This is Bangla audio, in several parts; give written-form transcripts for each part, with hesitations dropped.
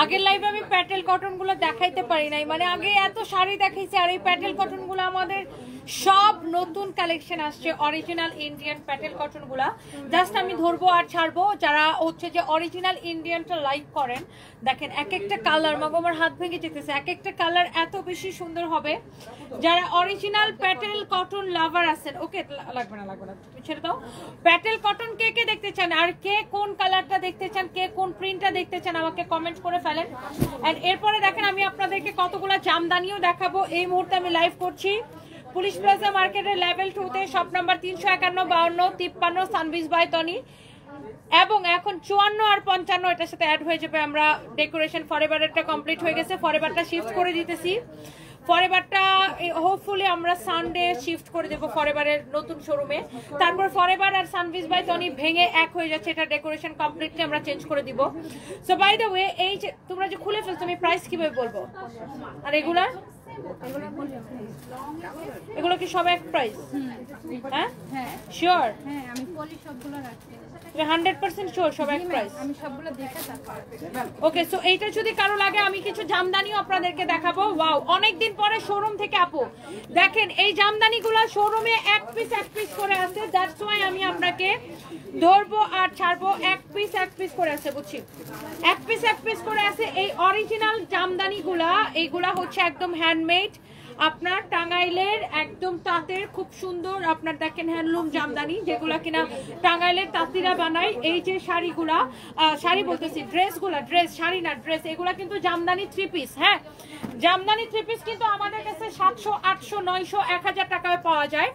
আগের লাইভে আমি প্যাটেল কটন গুলো দেখাইতে পারি নাই, মানে আগে এত শাড়ি দেখাইছি, আর এই প্যাটেল কটন গুলো আমাদের সব নতুন কালেকশন আসছে, অরিজিনাল ইন্ডিয়ান প্যাটেল কটন গুলা। জাস্ট আমি ধরবো আর ছাড়বো, যারা হচ্ছে যে অরিজিনাল ইন্ডিয়ানটা লাইক করেন, দেখেন এক একটা কালার, মাগো আমার হাত ভেঙে যেতেছে, এক একটা কালার এত বেশি সুন্দর হবে। যারা অরিজিনাল প্যাটেল কটন লাভার আছেন, ওকে লাগবে না তুমি ছেড়ে দাও। প্যাটেল কটন কে কে দেখতে চান, আর কে কোন কালারটা দেখতে চান, কে কোন প্রিন্টটা দেখতে চান, আমাকে কমেন্ট করে ফেলেন। এন্ড এরপরে দেখেন আমি আপনাদেরকে কতগুলো জামদানিও দেখাবো। এই মুহূর্তে আমি লাইভ করছি পুলিশ প্লাজা মার্কেটের লেভেল 2 তে, শপ নাম্বার 351 52 53 সানভিজ বাই টনি। এবং এখন 54 আর 55 এটার সাথে অ্যাড হয়ে যাবে। আমরা ডেকোরেশন ফরএভারটা কমপ্লিট হয়ে গেছে, ফরএভারটা শিফট করে দিতেছি। ফরএভারটা হোপফুলি আমরা সানডে শিফট করে দেবো ফরএভারের নতুন শোরুমে। তারপর ফরএভার আর সানভিজ বাই টনি ভেঙে এক হয়ে যাচ্ছে, এটা ডেকোরেশন কমপ্লিটলি আমরা চেঞ্জ করে দিব। সো বাই দ্য ওয়ে, এই যে তোমরা যে খুলে ফেলছো, আমি প্রাইস কিভাবে বলবো? আর এগুলা এগুলো কি সব এক প্রাইস? হ্যাঁ শিওর, আমি পলি সবগুলো রাখছি 100% শিওর সব এক প্রাইস। আমি সবগুলো দেখে ওকে, সো এইটা যদি কারো লাগে আমি কিছু জামদানিও আপনাদেরকে দেখাবো। ওয়াও, অনেকদিন পরে শোরুম থেকে আপু দেখেন এই জামদানিগুলো শোরুমে এক পিস করে আছে, দ্যাটস ওয়াই আমি আপনাকে ধরবো আর ছাড়বো। এক পিস করে আছে, বুঝছি, এক পিস করে আছে। এই অরিজিনাল জামদানিগুলা, এইগুলা হচ্ছে একদম হ্যান্ডমেড, আপনার টাঙ্গাইলের একদম তাঁতের খুব সুন্দর, আপনার দেখেন হ্যান্ডলুম জামদানি, যেগুলা কিনা টাঙ্গাইলের তাঁতিরা বানায়। এই যে শাড়িগুলা, শাড়ি বলতেছি ড্রেসগুলা, ড্রেস শাড়ি না ড্রেস, এগুলা কিন্তু জামদানি 3 পিস। হ্যাঁ, জামদানি 3 পিস কিন্তু আমাদের কাছে 700 800 900 1000 টাকায় পাওয়া যায়।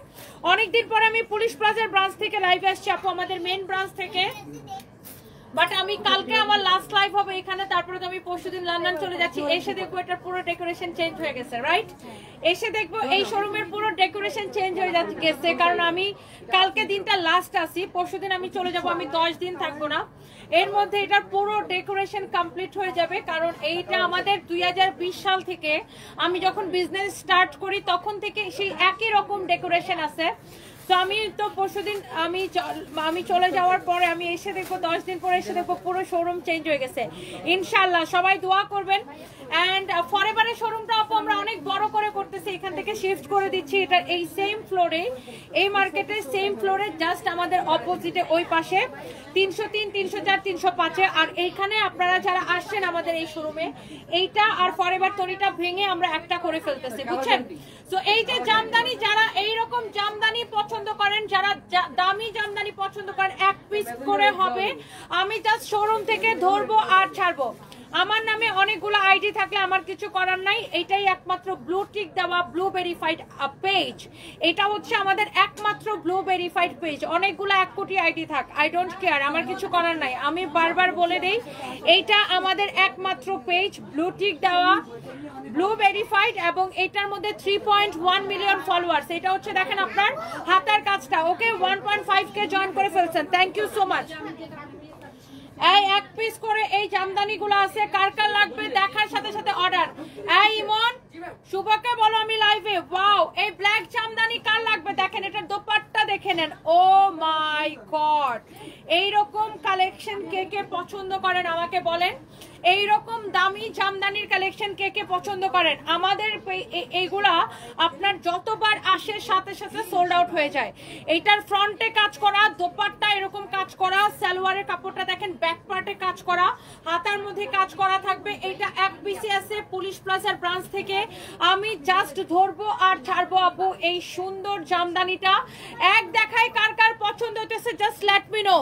অনেকদিন পরে আমি পুলিশ প্লাজার ব্রাঞ্চ থেকে লাইভে আসছি আপু, আমাদের মেন ব্রাঞ্চ থেকে। বাট আমি কালকে আমার লাস্ট লাইভ হবে এখানে, তারপরে তো আমি পরশুদিন লন্ডন চলে যাচ্ছি। এসে দেখবো এটার পুরো ডেকোরেশন চেঞ্জ হয়ে গেছে, রাইট? এসে দেখবো এই শোরুমের পুরো ডেকোরেশন চেঞ্জ হয়ে গেছে, কারণ আমি কালকে দিনটা লাস্ট আসি, পরশুদিন আমি চলে যাব, আমি 10 দিন থাকবো না। এর মধ্যে এটার পুরো ডেকোরেশন কমপ্লিট হয়ে যাবে, কারণ এইটা আমাদের 2020 সাল থেকে আমি যখন বিজনেস স্টার্ট করি তখন থেকে সেই একই রকম ডেকোরেশন আছে। তো আমি তো পরশুদিন আমি চলে যাওয়ার পরে আমি এসে দেখবো, 10 দিন পরে এসে দেখবো পুরো শোরুম চেঞ্জ হয়ে গেছে ইনশাল্লাহ। সবাই দোয়া করবেন। অ্যান্ড ফরএভারের শোরুমটা আপু আমরা অনেক বড় করে করতেছি, এখান থেকে শিফট করে দিচ্ছি। এটা এই সেম ফ্লোরে, এই মার্কেটের সেম ফ্লোরে, জাস্ট আমাদের অপোজিটে ওই পাশে 303 304 305। আর এইখানে আপনারা যারা আসছেন আমাদের এই শোরুমে, এইটা আর ফরএভার টনিটা ভেঙে আমরা একটা করে ফেলতেছি, বুঝছেন? তো এই যে জামদানি, যারা এইরকম জামদানি পছন্দ করেন, যারা দামি জামদানি পছন্দ করেন, এক পিস করে হবে। আমি জাস্ট শোরুম থেকে ধরবো আর ছাড়বো। আমার নামে অনেকগুলো আইডি থাকলে আমার কিছু করার নাই, এটাই একমাত্র ব্লু টিক দেওয়া ব্লু ভেরিফাইড পেজ। এটা হচ্ছে আমাদের একমাত্র ব্লু ভেরিফাইড পেজ। অনেকগুলো 1 কোটি আইডি থাক, আই ডোন্ট কেয়ার, আমার কিছু করার নাই। আমি বারবার বলে দেই, এইটা আমাদের একমাত্র পেজ, ব্লু টিক দেওয়া ব্লু ভেরিফাইড, এবং এটার মধ্যে 3.1 মিলিয়ন ফলোয়ার্স। এটা হচ্ছে দেখেন আপনার হাতার কাজটা, ওকে 1.5K জয়েন করে ফেলছেন, থ্যাংক ইউ সো মাচ। এই এক পিস করে এই জামদানিগুলো আছে, কার কার লাগবে দেখার সাথে সাথে অর্ডার। এই ইমন শুভকে বলো আমি লাইভে। ওয়াও, এই ব্ল্যাক জামদানি কার লাগবে দেখেন, এটার দোপাট্টা দেখে নেন। ও মাই গড, এইরকম কালেকশন কে কে পছন্দ করেন আমাকে বলেন। এইরকম দামি জামদানির কালেকশন কে কে পছন্দ করেন? আমাদের এইগুলা আপনার যতবার আসে সাথে সাথে সোল্ড আউট হয়ে যায়। এইটার ফ্রন্টে কাজ করা, দোপাট্টা এরকম কাজ করা, সালোয়ারের কাপড়টা দেখেন ব্যাক পার্টে কাজ করা, হাতার মধ্যে কাজ করা থাকবে। এটা এক পিসে আছে পুলিশ প্লাজার ব্রাঞ্চ থেকে। আমি জাস্ট ধরবো আর ছাড়বো আপু এই সুন্দর জামদানিটা। এক দেখায় কার কার পছন্দ হতেছে, জাস্ট লেট মি নো।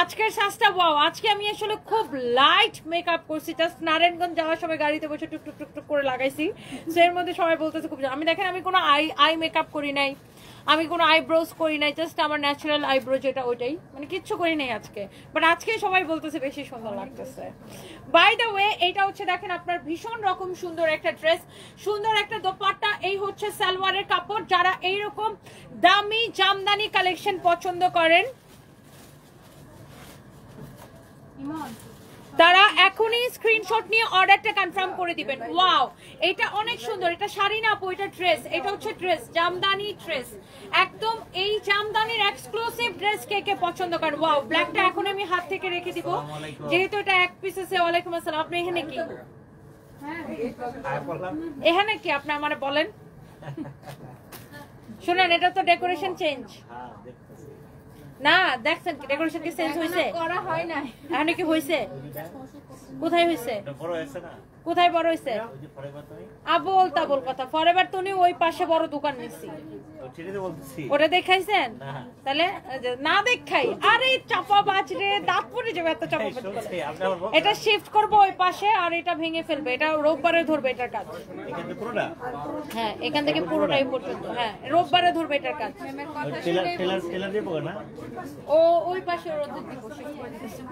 আজকের সাজটা ওয়াও, আজকে আমি আসলে খুব লাইট মেকআপ করছি, জাস্ট নারায়ণগঞ্জ যাওয়ার সময় গাড়িতে বসে টুক টুক টুক করে লাগাইছি। এর মধ্যে সবাই বলতেছে খুব, আমি দেখেন আমি কোনো আই মেকআপ করি নাই, আমি কোনো আইব্রোজ করি নাই, জাস্ট আমার ন্যাচারাল আইব্রো যেটা ওইটাই, মানে কিচ্ছু করি নাই আজকে। বাট আজকে সবাই বলতেছে বেশি সুন্দর লাগতেছে। বাই দ্য ওয়ে, এইটা হচ্ছে দেখেন আপনার ভীষণ রকম সুন্দর একটা ড্রেস, সুন্দর একটা দোপাট্টা। এই হচ্ছে সালোয়ারের কাপড়। যারা এইরকম দামি জামদানি কালেকশন পছন্দ করেন, তারা এখনই স্ক্রিনশট নিয়ে অর্ডারটা কনফার্ম করে দিবেন। ওয়াও, এটা অনেক সুন্দর, এটা শাড়ি না আপু, এটা ড্রেস, এটা হচ্ছে ড্রেস, জামদানি ড্রেস, একদম এই জামদানির এক্সক্লুসিভ ড্রেস কে কে পছন্দ করেন। ওয়াও, ব্ল্যাকটা এখন আমি হাত থেকে রেখে দিব যেহেতু এটা এক পিস আছে। ওয়ালাইকুম আসসালাম। আপনি এখানে কি এখানে কি আপনি আমারে বলেন? শুনেন, এটা তো ডেকোরেশন চেঞ্জ না, দেখছেন কি ডেকোরেশন কি চেঞ্জ হইছে? করা হয় না এখন কি হইছে? কোথায় হইছে? কোথায় বড় হইছে? আবল তাবল কথা। ফরএভার তো ওই পাশে বড় দোকান নিছি, ওটা দেখাইছেন? তাহলে না দেখাই, আরে চাপা বাজরে দাঁত পড়ে যাবে এত চাপা বাজ। এটা শিফট করবো ওই পাশে আর এটা ভেঙে ফেলবে, এটা রোববারে ধরবে এটার কাজ। হ্যাঁ, এখান থেকে পুরোটাই পর্যন্ত, হ্যাঁ রোববারে ধরবে এটার কাজ। ও ওই পাশে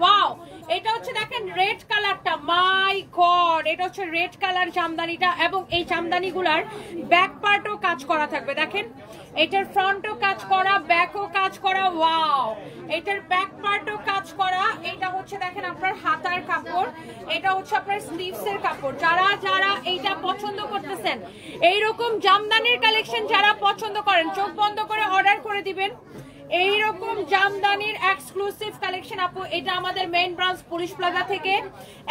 ওয়াও, এটা হচ্ছে দেখেন রেড কালারটা, মাই গড, এটা হচ্ছে রেড কালার জামদানিটা এবং এই জামদানিগুলার ব্যাক পার্টও কাজ করা থাকবে। দেখেন এটার ফ্রন্টও কাজ করা, ব্যাকও কাজ করা। ওয়াও, এটার ব্যাক পার্টও কাজ করা। এটা হচ্ছে দেখেন আপনার হাতার কাপড়, এটা হচ্ছে আপনার স্লিভস এর কাপড়। যারা যারা এইটা পছন্দ করতেছেন, এইরকম জামদানির কালেকশন যারা পছন্দ করেন, চোখ বন্ধ করে অর্ডার করে দিবেন। এইরকম জামদানির এক্সক্লুসিভ কালেকশন আপু, এটা আমাদের মেইন ব্রাঞ্চ পুলিশ প্লাজা থেকে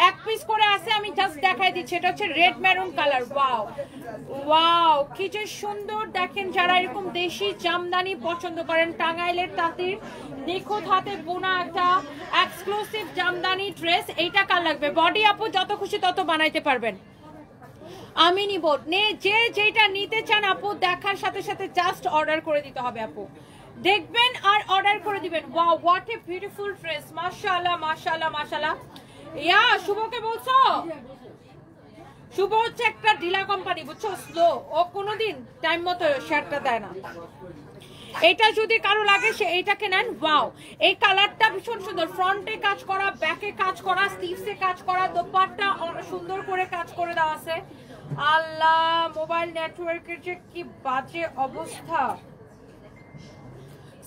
এক পিস করে আছে, আমি জাস্ট দেখাই দিচ্ছি। এটা হচ্ছে red maroon colour. Wow wow, কি যে সুন্দর দেখেন। যারা এরকম দেশি জামদানি পছন্দ করেন, টাঙ্গাইলের তাঁতির নিখুঁত হাতে বোনা একটা এক্সক্লুসিভ জামদানি ড্রেস, এইটা কার লাগবে? বডি আপু যত খুশি তত বানাইতে পারবেন, আমি নিব। যে যেটা নিতে চান আপু, দেখার সাথে সাথে জাস্ট অর্ডার করে দিতে হবে আপু, দেখবেন আর অর্ডার করে দিবেন। Wow, what a beautiful dress, মাশাআল্লাহ মাশাআল্লাহ মাশাআল্লাহ। ইয়া শুভকে বলছো? শুভ হচ্ছে একটা ডিলা কোম্পানি, বুঝছো, স্লো, ও কোনোদিন টাইম মতো শেয়ারটা দেয় না। এটা যদি কারো লাগে সে এইটাকে নেন। ওয়াও, এই কালারটা ভীষণ সুন্দর, ফ্রন্টে কাজ করা, ব্যাকে কাজ করা, স্লিভসে কাজ করা, দোপাট্টা সুন্দর করে কাজ করে দেওয়া আছে। আল্লাহ, মোবাইল নেটওয়ার্কের যে কি বাজে অবস্থা।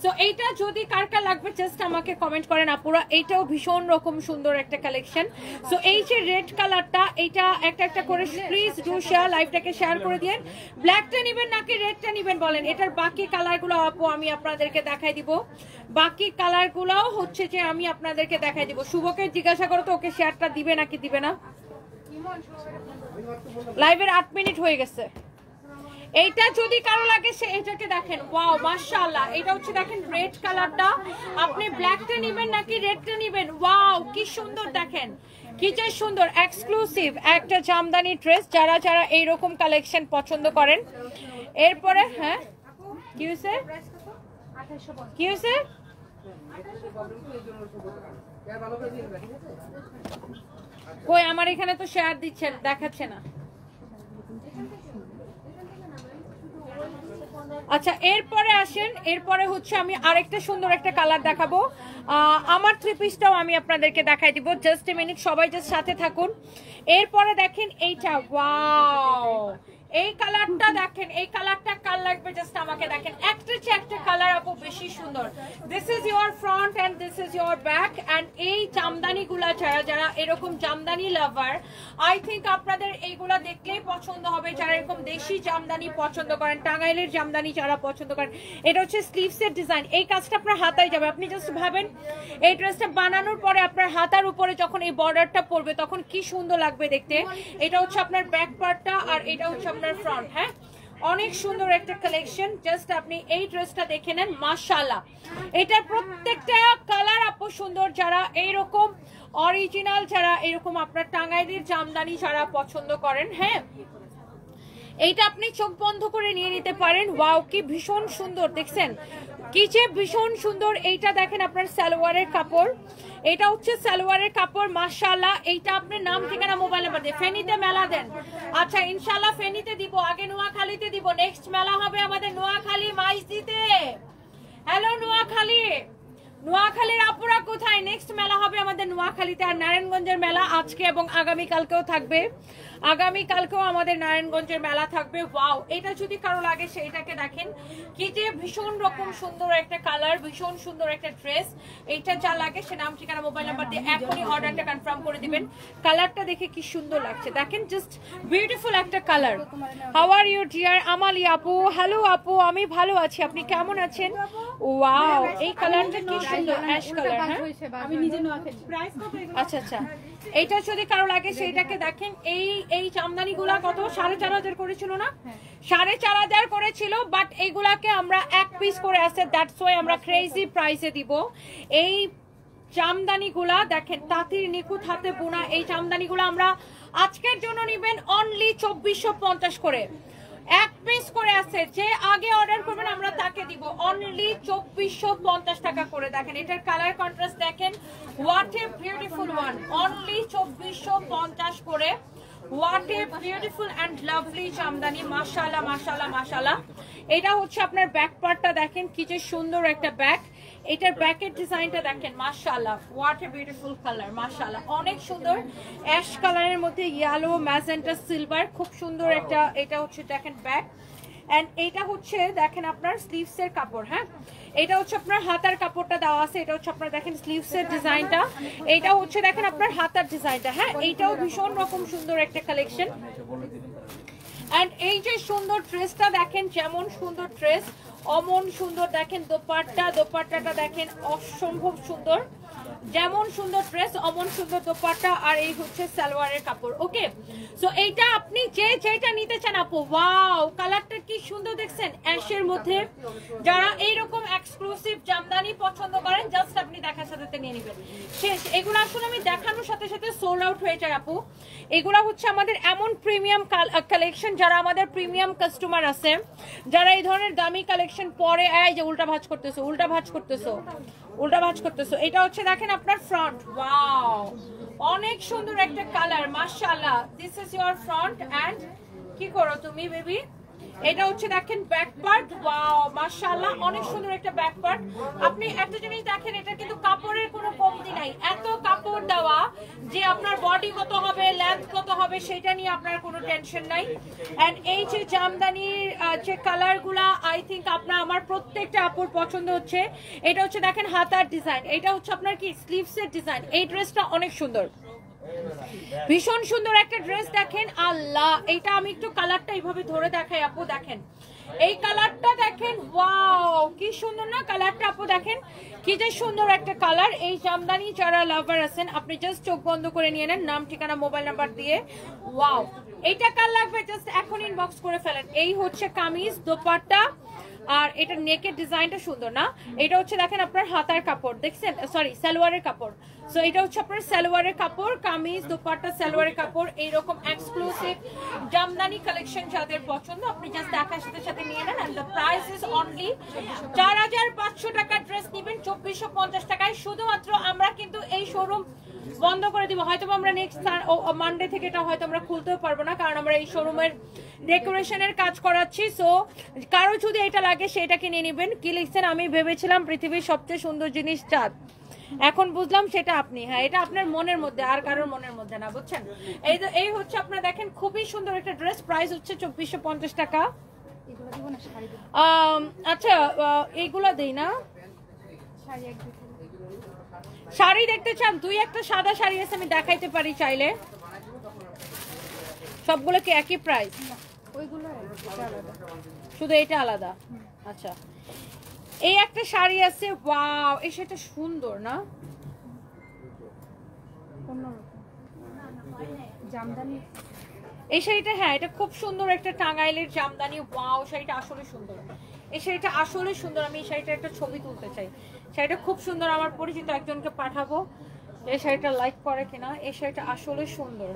সো এইটা যদি কার কার লাগবে জাস্ট আমাকে কমেন্ট করেন আপুরা। এইটাও ভীষণ রকম সুন্দর একটা কালেকশন। সো এই যে রেড কালারটা, এইটা একটা একটা করে প্লিজ ডু শেয়ার, লাইভটাকে শেয়ার করে দিন। ব্ল্যাকটা নেবেন নাকি রেডটা নেবেন বলেন? এটার বাকি কালারগুলো আপু আমি আপনাদেরকে দেখাই দিব, বাকি কালারগুলোও হচ্ছে যে আমি আপনাদেরকে দেখাই দিব। শুভকে জিজ্ঞাসা করো তো ওকে শেয়ারটা দিবে নাকি দিবে না। লাইভের 8 মিনিট হয়ে গেছে। এইটা যদি কারো লাগে সে এটাকে দেখেন। ওয়াও মাশাআল্লাহ, এটা হচ্ছে দেখেন রেড কালারটা। আপনি ব্ল্যাকটা নেবেন নাকি রেডটা নেবেন? ওয়াও কি সুন্দর দেখেন, কি যে সুন্দর এক্সক্লুসিভ একটা জামদানি ড্রেস। যারা যারা এইরকম কালেকশন পছন্দ করেন। এরপরে হ্যাঁ কি হয়েছে? কি হয়েছে? কই আমার এখানে তো শেয়ার দিচ্ছেন, দেখাচ্ছে না। আচ্ছা এরপরে আসেন, এরপরে হচ্ছে আমি আরেকটা সুন্দর একটা কালার দেখাবো। আমার থ্রি পিসটাও আমি আপনাদেরকে দেখাই দিব, জাস্ট এ মিনিট, সবাই জাস্ট সাথে থাকুন। এরপরে দেখেন এইটা, ওয়াও এই কালারটা দেখেন, এই কালারটা কার লাগবে জাস্ট আমাকে দেখেন। একটা চেয়ে একটা কালার আপু বেশি সুন্দর। This is your front and this is your back. And এই জামদানিগুলা যারা যারা এরকম জামদানি লাভার, আই থিঙ্ক আপনাদের এইগুলা দেখলেই পছন্দ হবে। যারা এরকম দেশি জামদানি পছন্দ করেন, টাঙ্গাইলের জামদানি যারা পছন্দ করেন। এটা হচ্ছে স্লিভসের ডিজাইন, এই কাজটা আপনার হাতায় যাবে। আপনি জাস্ট ভাবেন এই ড্রেসটা বানানোর পরে আপনার হাতার উপরে যখন এই বর্ডারটা পড়বে তখন কি সুন্দর লাগবে দেখতে। এটা হচ্ছে আপনার ব্যাক পার্টটা আর এটা হচ্ছে আপনার ফ্রন্ট। হ্যাঁ, অনেক সুন্দর একটা কালেকশন, জাস্ট আপনি এই ড্রেসটা দেখে নেন। মাশাআল্লাহ, এটার প্রত্যেকটা কালার আপু সুন্দর। যারা এইরকম অরিজিনাল, যারা এরকম আপনার টাঙ্গাইলের জামদানি যারা পছন্দ করেন, হ্যাঁ এইটা আপনি চোখ বন্ধ করে নিয়ে নিতে পারেন। ওয়াও কি ভীষণ সুন্দর দেখছেন, কি যে ভীষণ সুন্দর। এইটা দেখেন আপনার সালোয়ারের কাপড়, এটা হচ্ছে সালোয়ারের কাপড়। মাশাআল্লাহ, এইটা আপনার নাম ঠিকানা মোবাইল নাম্বার দিয়ে ফেনীতে মেলা দেন। আচ্ছা ইনশাআল্লাহ ফেনীতে দিব, আগে নোয়াখালীতে দিব, নেক্সট মেলা হবে আমাদের নোয়াখালী মাইজদিতে। হ্যালো নোয়াখালী, নোয়াখালীর আপুরা কোথায়? নেক্সট মেলা হবে আমাদের নোয়াখালীতে, আর নারায়ণগঞ্জের মেলা আজকে এবং আগামীকালকেও থাকবে। আগামীকালকেও আমাদের নারায়ণগঞ্জের মেলা থাকবে। ওয়াও, এটা যদি কারো লাগে সেইটাকে দেখেন, কি যে ভীষণ রকম সুন্দর একটা কালার, ভীষণ সুন্দর একটা ড্রেস। এইটা যা লাগে সে নাম, ঠিকানা, মোবাইল নাম্বার দিয়ে এখনই অর্ডারটা কনফার্ম করে দিবেন। কালারটা দেখে কি সুন্দর লাগছে দেখেন, জাস্ট বিউটিফুল একটা colour. How are you dear Amali আপু? হ্যালো আপু, আমি ভালো আছি, আপনি কেমন আছেন? ওয়াও, এই কালারটা কি সুন্দর, অ্যাশ কালার। হ্যাঁ, আমি নিজে নোয়াখালী। প্রাইস কত? আচ্ছা আচ্ছা, এইটা যদি কারো লাগে সেইটাকে দেখেন। এই জামদানিগুলা কত? 4,500 করেছিল না? 4,500 করেছিল, বাট এইগুলাকে আমরা এক পিস করে আছে, দ্যাটস ওয়াই আমরা ক্রেজি প্রাইসে দিব। এই জামদানিগুলা দেখেন, তাঁতির নিখুঁত হাতে বোনা এই জামদানিগুলা আমরা আজকের জন্য নিবেন অনলি 2450 করে, এক পিস করে আছে। যে আগে অর্ডার করবেন আমরা তাকে দিব অনলি 2450 টাকা করে। দেখেন এটার কালার কন্ট্রাস্ট দেখেন, what a beautiful one, only 2450 করে। What a beautiful and lovely Jamdani, মাশাআল্লাহ মাশাআল্লাহ মাশাআল্লাহ। এটা হচ্ছে আপনার ব্যাক পার্টটা দেখেন, কি যে সুন্দর একটা ব্যাক। এটার ব্যাকের ডিজাইনটা দেখেন, মাশাআল্লাহ, হোয়াট এ বিউটিফুল কালার, মাশাআল্লাহ, অনেক সুন্দর। অ্যাশ কালারের মধ্যে ইয়েলো, ম্যাজেন্টা, সিলভার, খুব সুন্দর একটা। এটা হচ্ছে দেখেন ব্যাক, এন্ড এটা হচ্ছে দেখেন আপনার স্লিভস এর কাপড়। হ্যাঁ, এটা হচ্ছে আপনার হাতার কাপড়টা দেওয়া আছে। এটা হচ্ছে আপনার দেখেন স্লিভস এর ডিজাইনটা, এটা হচ্ছে দেখেন আপনার হাতার ডিজাইনটা। হ্যাঁ, এইটাও ভীষণ রকম সুন্দর একটা কালেকশন। এন্ড এই যে সুন্দর ড্রেসটা দেখেন, যেমন সুন্দর ড্রেস অমন সুন্দর দেখেন দোপাট্টা, দোপাট্টাটা দেখেন অসম্ভব সুন্দর। যেমন সুন্দর ড্রেস অমন সুন্দর দোপাট্টা, আর এই হচ্ছে সালোয়ারের কাপড়। ওকে, সো এইটা আপনি যেটা নিতে চান আপু। ওয়াও, কালারটা কি সুন্দর দেখছেন, অ্যাশের মধ্যে। যারা এইরকম এক্সক্লুসিভ জামদানি পছন্দ করেন, জাস্ট আপনি দেখার সাথে নিয়ে নেবেন। শেষ, এগুলো আসলে আমি দেখানোর সাথে সাথে সোল্ড আউট হয়ে যায় আপু। এগুলা হচ্ছে আমাদের এমন প্রিমিয়াম কালেকশন, যারা আমাদের প্রিমিয়াম কাস্টমার আছে, যারা এই ধরনের দামি কালেকশন পরে। এই যে উল্টা ভাঁজ করতেছো, উল্টা ভাঁজ করতেছো, উল্টা ভাঁজ করতেছো। এটা হচ্ছে দেখেন আপনার ফ্রন্ট। ওয়াও, অনেক সুন্দর একটা কালার, মাশাআল্লাহ। This is your front end কি করো তুমি বেবি? এটা হচ্ছে দেখেন ব্যাক পার্ট। ওয়াও, মাশাআল্লাহ, অনেক সুন্দর একটা ব্যাক পার্ট। আপনি একটা জিনিস দেখেন, এটা কিন্তু কাপড়ের কোনো কমতি নাই, এত কাপড় দেওয়া যে আপনার বডি কত হবে, লেন্থ কত হবে সেটা নিয়ে আপনার কোনো টেনশন নাই। এন্ড এই যে জামদানির যে কালারগুলা, আই থিঙ্ক আপনার আমার প্রত্যেকটা আপুর পছন্দ হচ্ছে। এটা হচ্ছে দেখেন হাতার ডিজাইন, এটা হচ্ছে আপনার কি স্লিভসের ডিজাইন। এই ড্রেসটা অনেক সুন্দর, ভীষণ সুন্দর একটা ড্রেস দেখেন। আল্লাহ, এইটা আমি একটু কালারটা এইভাবে ধরে দেখাই আপু, দেখেন এই কালারটা দেখেন। ওয়াও, কি সুন্দর না কালারটা আপু, দেখেন কি যে সুন্দর একটা কালার। এই জামদানি যারা লাভার আছেন, আপনি জাস্ট চোখ বন্ধ করে নিয়ে নেন, নাম ঠিকানা মোবাইল নাম্বার দিয়ে। ওয়াও, এইটা কার লাগবে জাস্ট এখন ইনবক্স করে ফেলেন। এই হচ্ছে কামিজ, দোপাট্টা, আর এটা নেকের ডিজাইনটা সুন্দর না? এটা হচ্ছে দেখেন আপনার হাতার কাপড়, দেখছেন, সরি সালোয়ারের কাপড়। সো এটা হচ্ছে আপনার সালোয়ারের কাপড়, কামিজ, দোপাট্টা, সালোয়ারের কাপড়। এইরকম এক্সক্লুসিভ জামদানি কালেকশন যাদের পছন্দ, আপনি জাস্ট দেখার সাথে সাথে নিয়ে নেন। And the price is only 4,500 টাকা। ড্রেস নেবেন 2450 টাকায়। শুধুমাত্র আমরা কিন্তু এই শোরুম বন্ধ করে দিব, হয়তো আমরা নেক্সট মানডে থেকে এটা হয়তো আমরা খুলতেও পারবো না, কারণ আমরা এই শোরুমের ডেকোরেশনের কাজ করাচ্ছি। সো কারো যদি এটা লাগে সেটাকে নিয়ে নেবেন। কি লিখছেন? আমি ভেবেছিলাম পৃথিবীর সবচেয়ে সুন্দর জিনিস চাঁদ, এখন বুঝলাম সেটা আপনি। হ্যাঁ, এটা আপনার মনের মধ্যে, আর কারোর মনের মধ্যে না, বুঝছেন? এই হচ্ছে আপনার দেখেন খুবই সুন্দর একটা ড্রেস, প্রাইস হচ্ছে 2450 টাকা। আচ্ছা, এইগুলা দেই না, শাড়ি দেখতে চান? দুই একটা সাদা শাড়ি আছে, আমি দেখাইতে পারি চাইলে। সবগুলো কি একই প্রাইস? শুধু এটা আলাদা। আচ্ছা, এই একটা শাড়ি আছে। ওয়াও, এই শাড়িটা সুন্দর না? জামদানি এই শাড়িটা, হ্যাঁ এটা খুব সুন্দর একটা টাঙ্গাইলের জামদানি। ওয়াও, শাড়িটা আসলে সুন্দর, এই শাড়িটা আসলে সুন্দর। আমি এই শাড়িটার একটা ছবি তুলতে চাই, শাড়িটা খুব সুন্দর। আমার পরিচিত একজনকে পাঠাবো, এই শাড়িটা লাইক করে কিনা। এই শাড়িটা আসলে সুন্দর।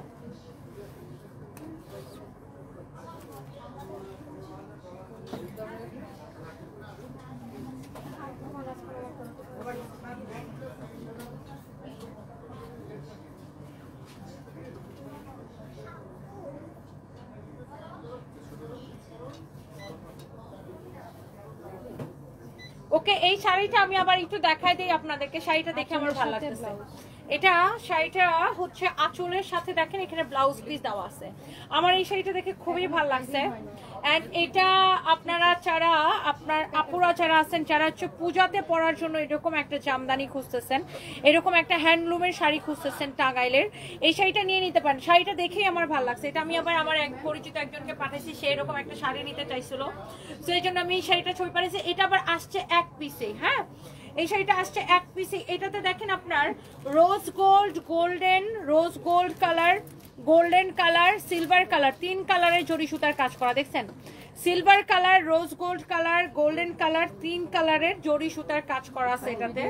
ওকে, এই শাড়িটা আমি আবার একটু দেখাই দিই আপনাদেরকে, শাড়িটা দেখে আমার ভালো লাগতেছে। এটা শাড়িটা হচ্ছে আঁচলের সাথে দেখেন এখানে ব্লাউজ পিস দেওয়া আছে। আমার এই শাড়িটা দেখে খুবই ভালো লাগছে। এন্ড এটা আপনারা যারা আপনার আপুরা যারা আছেন যারা হচ্ছে পূজাতে পরার জন্য এরকম একটা জামদানি খুঁজতেছেন, এরকম একটা হ্যান্ডলুমের শাড়ি খুঁজতেছেন টাঙ্গাইলের, এই শাড়িটা নিয়ে নিতে পারেন। শাড়িটা দেখেই আমার ভালো লাগছে। এটা আমি আবার আমার এক পরিচিত একজনকে পাঠাইছি, সে এরকম একটা শাড়ি নিতে চাইছিল, তো এই জন্য আমি এই শাড়িটা ছবি পাঠিয়েছি। এটা আবার আসছে এক পিসে, হ্যাঁ এই শাড়িটা আসছে এক পিসে। এটাতে দেখেন আপনার rose gold, golden, rose gold colour, golden colour, silver colour, 3 কালারের জড়ি সুতার কাজ করা দেখছেন। Silver colour, rose gold colour, golden colour, 3 কালারের জড়ি সুতার কাজ করা আছে এটাতে।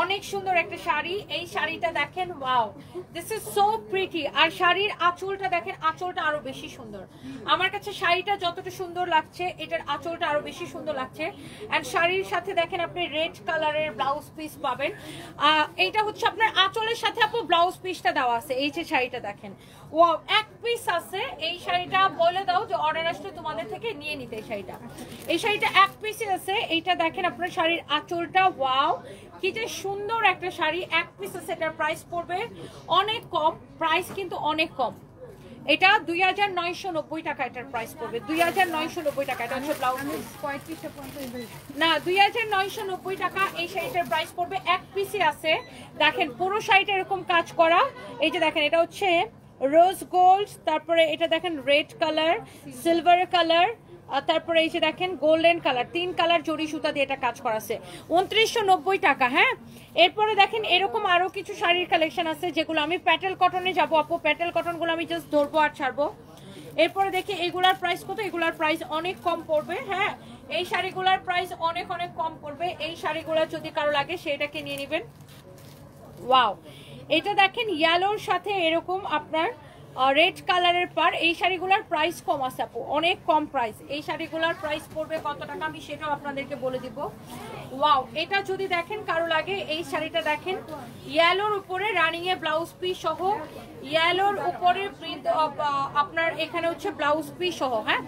অনেক সুন্দর একটা শাড়ি। এই শাড়িটা দেখেন, wow this is so pretty. আর শাড়ির আঁচলটা দেখেন, আঁচলটা আরো বেশি সুন্দর। আমার কাছে শাড়িটা যতটা সুন্দর লাগছে এটার আঁচলটা আরো বেশি সুন্দর লাগছে। এন্ড শাড়ির সাথে দেখেন আপনি রেড কালারের ব্লাউজ পিস পাবেন। এইটা হচ্ছে আপনার আঁচলের সাথে আপু ব্লাউজ পিসটা দেওয়া আছে। এই যে শাড়িটা দেখেন, ওয়াও এক পিস আছে। এই শাড়িটা বলে দাও যে অর্ডার আসলে তোমাদের থেকে নিয়ে নিতে। এই শাড়িটা এক পিসে আছে। এইটা দেখেন আপনার শাড়ির আঁচলটা, ওয়াও কি যে সুন্দর একটা শাড়ি। এক পিস আছে, এটার প্রাইস পড়বে অনেক কম, প্রাইস কিন্তু অনেক কম। এটা 2990 টাকা এটার প্রাইস পড়বে, 2990 টাকা। এটা হচ্ছে ব্লাউজ না, 2990 টাকা এই শাড়িটার প্রাইস পড়বে। এক পিসে আছে দেখেন, পুরো শাড়িটা এরকম কাজ করা। এই যে দেখেন এটা হচ্ছে রোজ গোল্ড, তারপরে এটা দেখেন রেড কালার, সিলভার কালার, তারপরে এই যে দেখেন গোল্ডেন কালার, 3 কালার জড়ি সুতা দিয়ে এটা কাজ করা আছে। 2990 টাকা। হ্যাঁ, এরপরে দেখেন এরকম আরো কিছু শাড়ির কালেকশন আছে যেগুলো আমি প্যাটেল কটনে যাবো আপু। প্যাটেল কটন গুলো আমি জাস্ট ধরবো আর ছাড়বো। এরপরে দেখি এগুলার প্রাইস কত। এগুলার প্রাইস অনেক কম পড়বে। হ্যাঁ, এই শাড়িগুলার প্রাইস অনেক অনেক কম পড়বে। এই শাড়িগুলো যদি কারো লাগে সেটাকে নিয়ে নেবেন। ওয়াও, এটা দেখেন ইয়েলোর সাথে এরকম আপনার রেড কালারের পার। এই শাড়িগুলোর প্রাইস কম আছে আপু, অনেক কম প্রাইস। এই শাড়িগুলোর প্রাইস পড়বে কত টাকা আমি সেটাও আপনাদেরকে বলে দিব। ওয়াও, এটা যদি দেখেন কারো লাগে, এই শাড়িটা দেখেন ইয়েলোর উপরে রানিং এ ব্লাউজ পিস সহ, ইয়েলোর উপরে প্রিন্ট আপনার এখানে হচ্ছে ব্লাউজ পিস সহ। হ্যাঁ,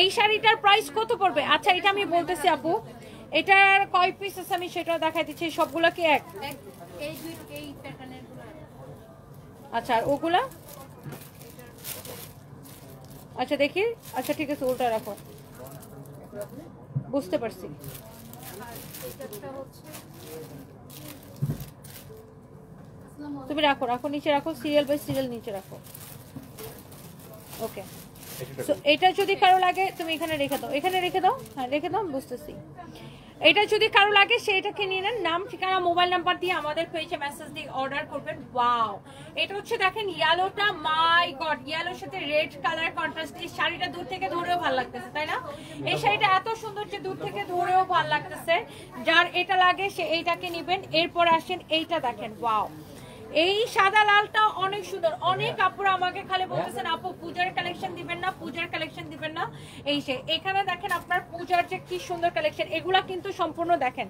এই শাড়িটার প্রাইস কত পড়বে? আচ্ছা এটা আমি বলতেছি আপু, এটার কয় পিস আছে আমি সেটাও দেখাই দিচ্ছি। সবগুলা কি এক? আচ্ছা, আর ওগুলা? আচ্ছা দেখি। আচ্ছা ঠিক আছে, উল্টা রাখো, বুঝতে পারছি। তুমি রাখো, রাখো নিচে রাখো, সিরিয়াল বাই সিরিয়াল নিচে রাখো। ওকে, সো এটা যদি কারো লাগে তুমি এখানে রেখে দাও, এখানে রেখে দাও। হ্যাঁ রেখে দাও, বুঝতেছি। এটা যদি কারো লাগে সেটাকে নিয়ে নেন, নাম ঠিকানা মোবাইল নাম্বার দিয়ে আমাদের পেজে মেসেজ দিয়ে অর্ডার করবেন। ওয়াও, এটা হচ্ছে দেখেন ইয়েলোটা, মাই গড, ইয়েলোর সাথে রেড কালার কন্ট্রাস্ট। এই শাড়িটা দূর থেকে ধরেও ভালো লাগতেছে, তাই না? এই শাড়িটা এত সুন্দর যে দূর থেকে ধরেও ভালো লাগতেছে। যার এটা লাগে সে এইটাকে নেবেন। এরপর আসেন এইটা দেখেন, ওয়াও এই সাদা লালটা অনেক সুন্দর। অনেক আপুরা আমাকে খালি বলতেছেন আপু পূজার কালেকশন দিবেন না, পূজার কালেকশন দিবেন না। এই সে এখানে দেখেন আপনার পূজার যে কি সুন্দর কালেকশন। এগুলা কিন্তু সম্পূর্ণ দেখেন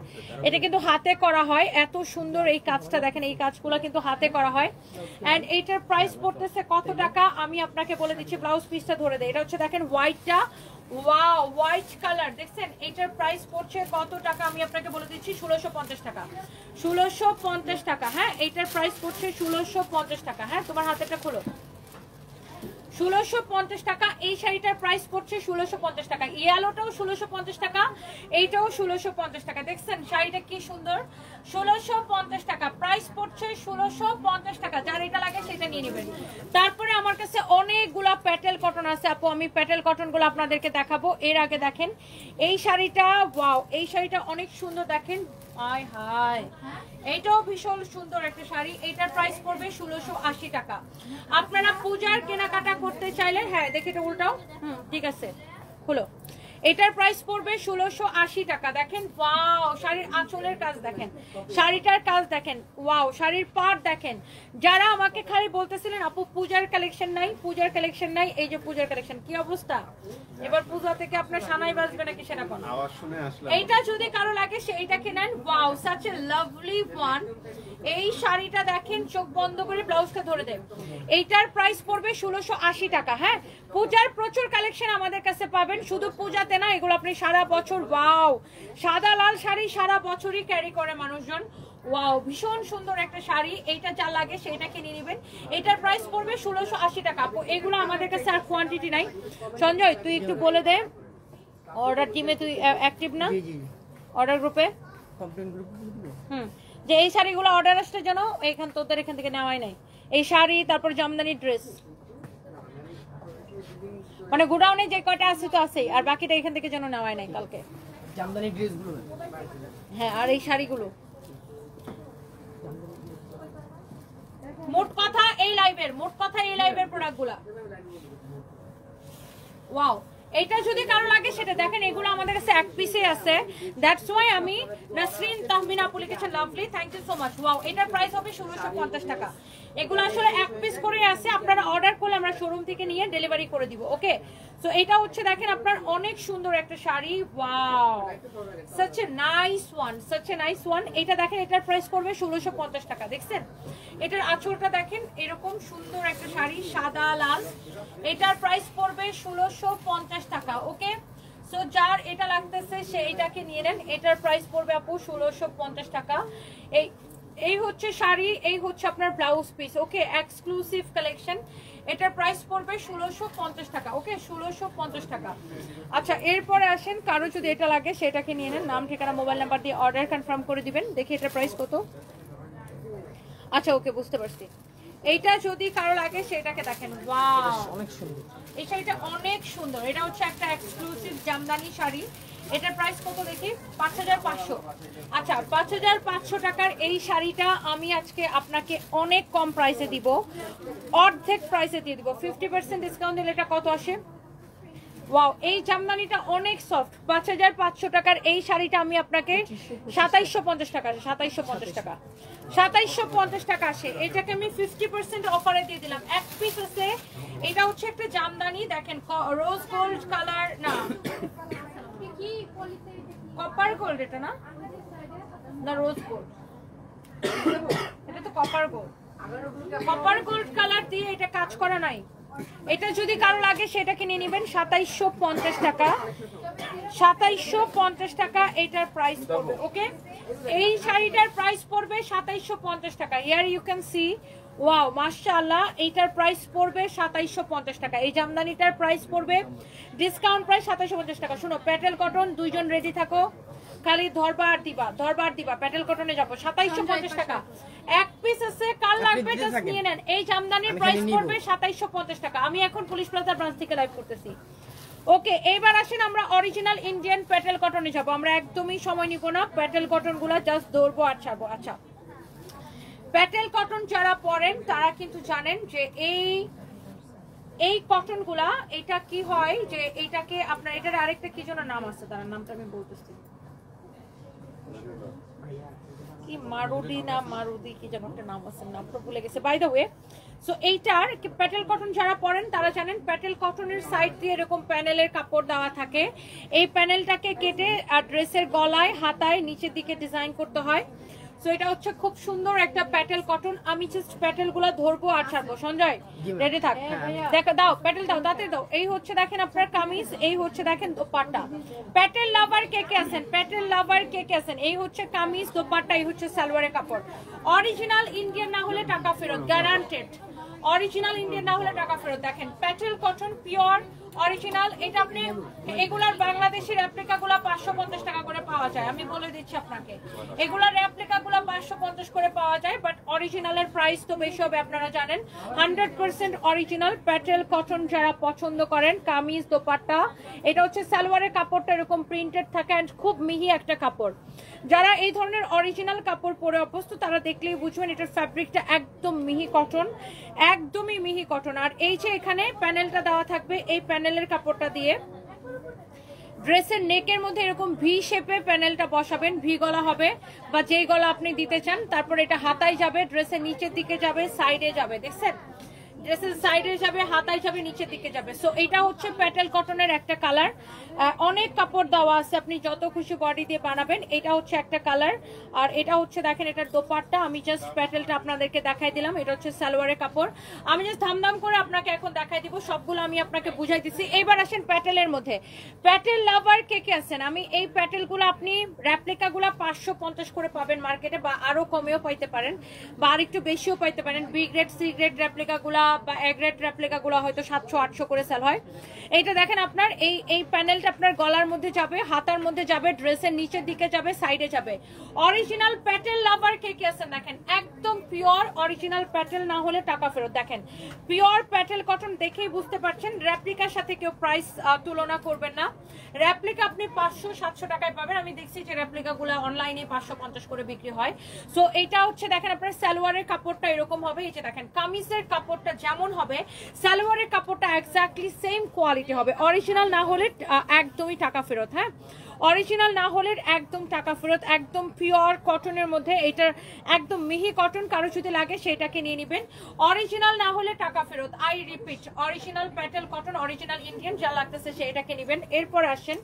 এটা কিন্তু হাতে করা হয়, এত সুন্দর এই কাজটা দেখেন, এই কাজগুলো কিন্তু হাতে করা হয়। এন্ড এইটার প্রাইস পড়তেছে কত টাকা আমি আপনাকে বলে দিচ্ছি। ব্লাউজ পিসটা ধরে দেয়। এটা হচ্ছে দেখেন হোয়াইটটা, ওয়াও হোয়াইট কালার দেখছেন। এটার প্রাইস পড়ছে কত টাকা আমি আপনাকে বলে দিচ্ছি, 1650 টাকা। 1650 টাকা। হ্যাঁ, এটার প্রাইস পড়ছে 1650 টাকা। হ্যাঁ, তোমার হাতেটা খোলো। 1650 টাকা। এই শাড়িটার প্রাইস পড়ছে 1650 টাকা। ইয়েলোটাও 1650 টাকা, এইটাও 1650 টাকা। দেখছেন শাড়িটা কি সুন্দর। 1650 টাকা প্রাইস পড়ছে, 1650 টাকা। যার এটা লাগে সেটা নিয়ে নেবেন। তারপরে আমার কাছে অনেকগুলা প্যাটেল কটন আছে আপু, আমি প্যাটেল কটন গুলো আপনাদেরকে দেখাবো। এর আগে দেখেন এই শাড়িটা, ওয়াও এই শাড়িটা অনেক সুন্দর দেখেন। হাই হাই, এইটাও ভীষণ সুন্দর একটা শাড়ি। এটার প্রাইস পড়বে 1680 টাকা। আপনারা পূজার কেনাকাটা করতে চাইলে, হ্যাঁ দেখে এটা উল্টাও, ঠিক আছে হলো। এটার প্রাইস পড়বে 1680 টাকা। দেখেন ওয়াও, শাড়ির আঁচলের কাজ দেখেন, শাড়িটার কাজ দেখেন, ওয়াও শাড়ির পাড় দেখেন। যারা আমাকে খালি বলতেছিলেন আপু পূজার কালেকশন নাই, পূজার কালেকশন নাই, এই যে পূজার কালেকশন। কি অবস্থা এবার পূজা থেকে আপনার সানাই বাজবে নাকি সেটা কোন আওয়াজ শুনে আসলাম। এইটা যদি কারো লাগে সে এইটাকে নেন। Wow such a lovely one. এই শাড়িটা দেখেন, চোখ বন্ধ করে ব্লাউজটা ধরে দেন। এইটার প্রাইস পড়বে 1680 টাকা। হ্যাঁ, পূজার প্রচুর কালেকশন আমাদের কাছে পাবেন, শুধু পূজাতে না, এগুলো আপনি সারা বছর, ওয়াও সাদা লাল শাড়ি সারা বছরই ক্যারি করে মানুষজন। ওয়াও, ভীষণ সুন্দর একটা শাড়ি। এইটা যা লাগে সেইটাকে নিয়ে নেবেন। এটার প্রাইস পড়বে 1680 টাকা। আপু এগুলো আমাদের কাছে আর কোয়ান্টিটি নাই। সঞ্জয় তুই একটু বলে দে, অর্ডার টিমে তুই অ্যাক্টিভ না? অর্ডার গ্রুপে যে এই শাড়িগুলো অর্ডার আসছে যেন তোদের এখান থেকে নেওয়াই নাই। এই শাড়ি, তারপর জামদানি ড্রেস, মানে গোডাউনে যে কয়টা আছে তো আছেই, আর বাকিটা এখান থেকে যেন নেওয়াই নাই কালকে। জামদানি ড্রেসগুলো, হ্যাঁ, আর এই শাড়িগুলো। মোট কথা এই লাইভের প্রোডাক্টগুলা। ওয়াও, এটা যদি কারো লাগে সেটা দেখেন, এগুলো আমাদের কাছে এক পিসে আছে। দ্যাটস ওয়াই আমি নাসরিন তাহমিন আপু লিখেছেন lovely, thank you so much. Wow, এটার প্রাইস হবে 1650 টাকা। এগুলো আসলে এক পিস করে আছে, আপনারা অর্ডার করলে আমরা শোরুম থেকে নিয়ে ডেলিভারি করে দিব। ওকে, সো এটা হচ্ছে দেখেন আপনার অনেক সুন্দর একটা sari. Wow, such a nice one. এটা দেখেন, এটার প্রাইস পড়বে 1650 টাকা। দেখছেন এটার আঁচলটা দেখেন, এরকম সুন্দর একটা শাড়ি সাদা লাল। এটার প্রাইস পড়বে 1650 টাকা। ওকে, সো যার এটা লাগতেছে সে এটাকে নিয়ে নেন। এটার প্রাইস পড়বে আপু 1650 টাকা। এই হচ্ছে শাড়ি, এই হচ্ছে আপনার ব্লাউজ পিস। ওকে, এক্সক্লুসিভ কালেকশন। এটার প্রাইস পড়বে 1650 টাকা। ওকে, 1650 টাকা। আচ্ছা, এরপরে আসেন, কারো যদি এটা লাগে সেটাকে নিয়ে নেন। নাম, ঠিকানা, মোবাইল নাম্বার দিয়ে অর্ডার কনফার্ম করে দিবেন। দেখি এটার প্রাইস কত। আচ্ছা, ওকে, বুঝতে পারছি। এইটা যদি কারো লাগে সেটাকে দেখেন। ওয়াও, অনেক সুন্দর, এই শাড়িটা অনেক সুন্দর। এটা হচ্ছে একটা এক্সক্লুসিভ জামদানি শাড়ি। এটার প্রাইস কত দেখি? 5500। আচ্ছা, 5500 টাকার এই শাড়িটা আমি আজকে আপনাকে অনেক কম প্রাইসে দিব, অর্ধেক প্রাইসে দিয়ে দিব। 50% ডিসকাউন্ট দিলে এটা কত আসে? ওয়াও, এই জামদানিটা অনেক সফট। 5500 টাকার এই শাড়িটা আমি আপনাকে 2750 টাকা, 2750 টাকা, 2750 টাকা আসে। এটাকে আমি 50% অফারে দিয়ে দিলাম। এক পিস আছে। এটা হচ্ছে একটা জামদানি, দেখেন রোজ গোল্ড কালার, না কপার গোল্ড, এটা না, না রোজ গোল্ড, এটা তো কপার গোল্ড কালার দিয়ে এটা কাজ করা নাই। এটা যদি কারো লাগে সেটাকে নিয়ে নেবেন 2750 টাকা, 2750 টাকা এটার প্রাইস পড়বে। ওকে, এই শাড়িটার প্রাইস পড়বে 2750 টাকা। Here you can see, wow মাশাআল্লাহ, এইটার প্রাইস পড়বে 2750 টাকা। এই জামদানিটার প্রাইস পড়বে, ডিসকাউন্ট প্রাইস 2750 টাকা। শুনো, প্যাটেল কটন, দুইজন রেডি থাকো, খালি ধরবা আর দিবা, প্যাটেল কটনে যাবো। 2750 টাকা এক পিস আছে, কাল লাগবে জাস্ট নিয়ে নেন। এই জামদানির প্রাইস পড়বে 2750 টাকা। আমি এখন পুলিশ প্লাজা ব্রাঞ্চ থেকে লাইভ করতেছি। ওকে, এইবার আসেন আমরা অরিজিনাল ইন্ডিয়ান প্যাটেল কটনে যাবো। আমরা একদমই সময় নিব না, প্যাটেল কটন গুলা জাস্ট ধরবো আর ছাড়বো। আচ্ছা, প্যাটেল কটন যারা পরেন তারা কিন্তু জানেন যে এই কটন গুলা, এটা কি হয় যে এইটাকে আপনার, এটার আরেকটা কি যেন নাম আছে, তার নামটা আমি বলতেছি, কি মারুদি না মারুদি কি যেন একটা নাম আছে, নামটা ভুলে গেছে। বাই দ্য ওয়ে, সো এইটার প্যাটেল কটন যারা পরেন তারা জানেন, প্যাটেল কটনের সাইড দিয়ে এরকম প্যানেলের কাপড় দেওয়া থাকে। এই প্যানেলটাকে কেটে আর ড্রেসের গলায়, হাতায়, নিচের দিকে ডিজাইন করতে হয়। সো এটা হচ্ছে খুব সুন্দর একটা প্যাটেল কটন। আমি জাস্ট প্যাটেল গুলা ধরবো আর ছাড়বো। সঞ্জয় রেডি থাক, দেখো, দাও প্যাটেল, দাও দাঁতে দাও। এই হচ্ছে দেখেন আপনার কামিজ, এই হচ্ছে দেখেন দোপাট্টা। প্যাটেল লাভার কে কে আছেন? প্যাটেল লাভার কে কে আছেন? এই হচ্ছে কামিজ, দোপাট্টা, এই হচ্ছে সালোয়ারের কাপড়। অরিজিনাল ইন্ডিয়ান না হলে টাকা ফেরত, গ্যারান্টেড। অরিজিনাল ইন্ডিয়ান না হলে টাকা ফেরত। দেখেন প্যাটেল কটন, পিওর অরিজিনাল। এটা আপনি এগুলার বাংলাদেশের রেপ্লিকা গুলা 550 টাকা করে পাওয়া যায়। আমি বলে দিচ্ছি আপনাকে, এগুলার রেপ্লিকা গুলা 550 করে পাওয়া যায়, বাট অরিজিনালের প্রাইস তো বেশি হবে, আপনারা জানেন। 100% অরিজিনাল প্যাটেল কটন যারা পছন্দ করেন, কামিজ, দোপাট্টা, এটা হচ্ছে সালোয়ারের কাপড়টা এরকম প্রিন্টেড থাকে, এন্ড খুব মিহি একটা কাপড়। যারা এই ধরনের অরিজিনাল কাপড় পরে অভ্যস্ত তারা দেখলেই বুঝবেন এটার ফ্যাব্রিকটা একদম মিহি কটন, একদমই মিহি কটন। আর এই যে এখানে প্যানেলটা দেওয়া থাকবে, এই প্যানেলের কাপড়টা দিয়ে ড্রেসের নেকের মধ্যে এরকম ভি শেপে প্যানেলটা বসাবেন, ভি গলা হবে বা যেই গলা আপনি দিতে চান। তারপর এটা হাতায় যাবে, ড্রেসের নিচের দিকে যাবে, সাইডে যাবে। দেখছেন ড্রেসের সাইডে যাবে, হাতায় যাবে, নিচের দিকে যাবে। সো এটা হচ্ছে প্যাটেল কটনের একটা কালার, অনেক কাপড় দেওয়া আছে, আপনি যত খুশি বডি দিয়ে বানাবেন। এটা হচ্ছে একটা কালার, আর এটা হচ্ছে দেখেন এটার দোপাট্টা। আমি জাস্ট প্যাটেলটা আপনাদেরকে দেখাই দিলাম। এটা হচ্ছে সালোয়ারের কাপড়। আমি জাস্ট ধামধাম করে আপনাকে এখন দেখাই দিব, সবগুলো আমি আপনাকে বুঝাই দিচ্ছি। এবার আসেন প্যাটেলের মধ্যে। প্যাটেল লাভার কে কে আছেন? আমি এই প্যাটেলগুলো আপনি রেপ্লিকাগুলো 550 করে পাবেন মার্কেটে, বা আরো কমেও পাইতে পারেন, বা আর একটু বেশিও পাইতে পারেন। বি গ্রেড, সি গ্রেড রেপ্লিকাগুলা বা এ গ্রেড রেপ্লিকাগুলো হয়তো 700-800 করে সেল হয়। এইটা দেখেন আপনার এই প্যানেলটা আপনার গলার মধ্যে যাবে, হাতার মধ্যে যাবে, ড্রেসের নিচের দিকে যাবে, সাইডে যাবে। অরিজিনাল প্যাটেল লাভার কে কে আছেন? দেখেন একদম পিওর অরিজিনাল প্যাটেল, না হলে টাকা ফেরত। দেখেন পিওর প্যাটেল কটন দেখেই বুঝতে পারছেন, রেপ্লিকার সাথে কেউ প্রাইস তুলনা করবেন না। রেপ্লিকা আপনি 500-700 টাকায় পাবেন। আমি দেখছি যে রেপ্লিকাগুলো অনলাইনে 550 করে বিক্রি হয়। সো এটা হচ্ছে দেখেন আপনার সালোয়ারের কাপড়টা এরকম হবে। এই যে দেখেন কামিজের কাপড়টা যেমন হবে, সালোয়ারের কাপড়টা এক্স্যাক্টলি সেম কোয়ালিটি হবে। অরিজিনাল না হলে একদমই টাকা ফেরত। হ্যাঁ, অরিজিনাল না হলে একদম টাকা ফেরত। একদম পিওর কটনের মধ্যে, এটার একদম মিহি কটন, কারো যদি লাগে সেটাকে নিয়ে নেবেন। অরিজিনাল না হলে টাকা ফেরত। I repeat, original Patel cotton, original Indian যা লাগতেছে সেটাকে নেবেন। এরপর আসেন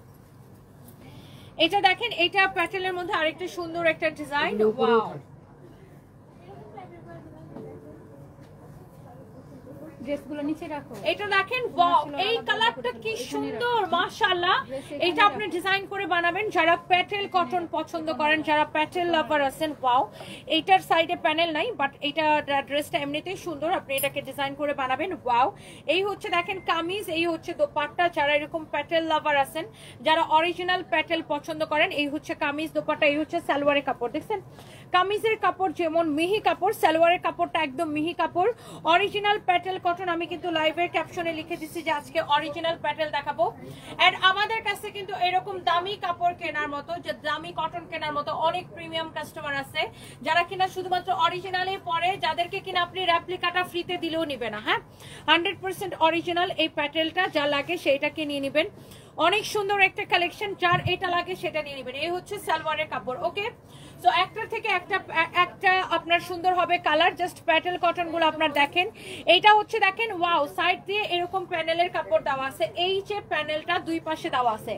এটা দেখেন, এটা প্যাটেলের মধ্যে আরেকটা সুন্দর একটা ডিজাইন। ওয়াও, ড্রেসগুলো নিচে রাখো। এটা দেখেন, ওয়াও এই কালারটা কি সুন্দর, মাশাআল্লাহ। এটা আপনি ডিজাইন করে বানাবেন যারা প্যাটেল কটন পছন্দ করেন, যারা প্যাটেল লাভার আছেন। ওয়াও, এইটার সাইডে প্যানেল নাই, বাট এটা ড্রেসটা এমনিতেই সুন্দর, আপনি এটাকে ডিজাইন করে বানাবেন। ওয়াও, এই হচ্ছে দেখেন কামিজ, এই হচ্ছে দোপাট্টা। যারা এরকম প্যাটেল লাভার আছেন, যারা অরিজিনাল প্যাটেল পছন্দ করেন, এই হচ্ছে কামিজ, দোপাট্টা, এই হচ্ছে সালোয়ারের কাপড়। দেখছেন কামিজের কাপড় যেমন মিহি কাপড়, সালোয়ারের কাপড়টা একদম মিহি কাপড়। Original Patel cotton. আমি কিন্তু লাইভের ক্যাপশনে লিখে দিচ্ছি যে আজকে অরিজিনাল প্যাটেল দেখাবো। এন্ড আমাদের কাছে কিন্তু এরকম দামি কাপড় কেনার মতো, যে দামি কটন কেনার মতো অনেক প্রিমিয়াম কাস্টমার আছে, যারা কিনা শুধুমাত্র অরিজিনালে পরে, যাদেরকে কিনা আপনি রেপ্লিকাটা ফ্রিতে দিলেও নিবে না। হ্যাঁ, 100% অরিজিনাল এই প্যাটেলটা, যা লাগে সেইটাকে নিয়ে নেবেন। অনেক সুন্দর একটা কালেকশন, যার এটা লাগে সেটা নিয়ে নেবেন। এই হচ্ছে সালোয়ারের কাপড়। ওকে, সো একটা থেকে একটা আপনার সুন্দর হবে কালার। জাস্ট প্যাটেল কটন গুলো আপনার দেখেন। এইটা হচ্ছে দেখেন, ওয়াও, সাইড দিয়ে এরকম প্যানেলের কাপড় দেওয়া আছে। এই যে প্যানেলটা দুই পাশে দেওয়া আছে,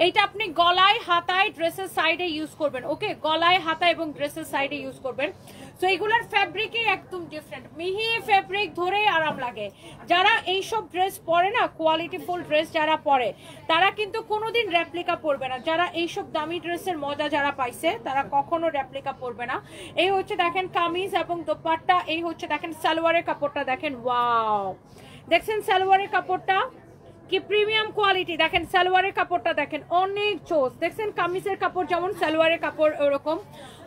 এইটা আপনি গলায়, হাতায়, ড্রেসের সাইডে ইউজ করবেন। ওকে, গলায়, হাতা এবং ড্রেসের সাইডে ইউজ করবেন। সো এইগুলোর ফ্যাব্রিকই একদম ডিফারেন্ট, মিহি ফ্যাব্রিক, ধরে আরাম লাগে। যারা এইসব ড্রেস পরে না, কোয়ালিটিফুল ড্রেস যারা পরে, তারা কিন্তু কোনোদিন রেপ্লিকা পরবে না। যারা এইসব দামি ড্রেসের মজা যারা পাইছে, তারা কখনো রেপ্লিকা পরবে না। এই হচ্ছে দেখেন কামিজ এবং দোপাট্টা। এই হচ্ছে দেখেন সালোয়ারের কাপড়টা দেখেন। ওয়াও, দেখছেন সালোয়ারের কাপড়টা কি প্রিমিয়াম কোয়ালিটি। দেখেন সালোয়ারের কাপড়টা দেখেন, অনেক চোস। দেখছেন কামিজের কাপড় যেমন, সালোয়ারের কাপড় ওরকম।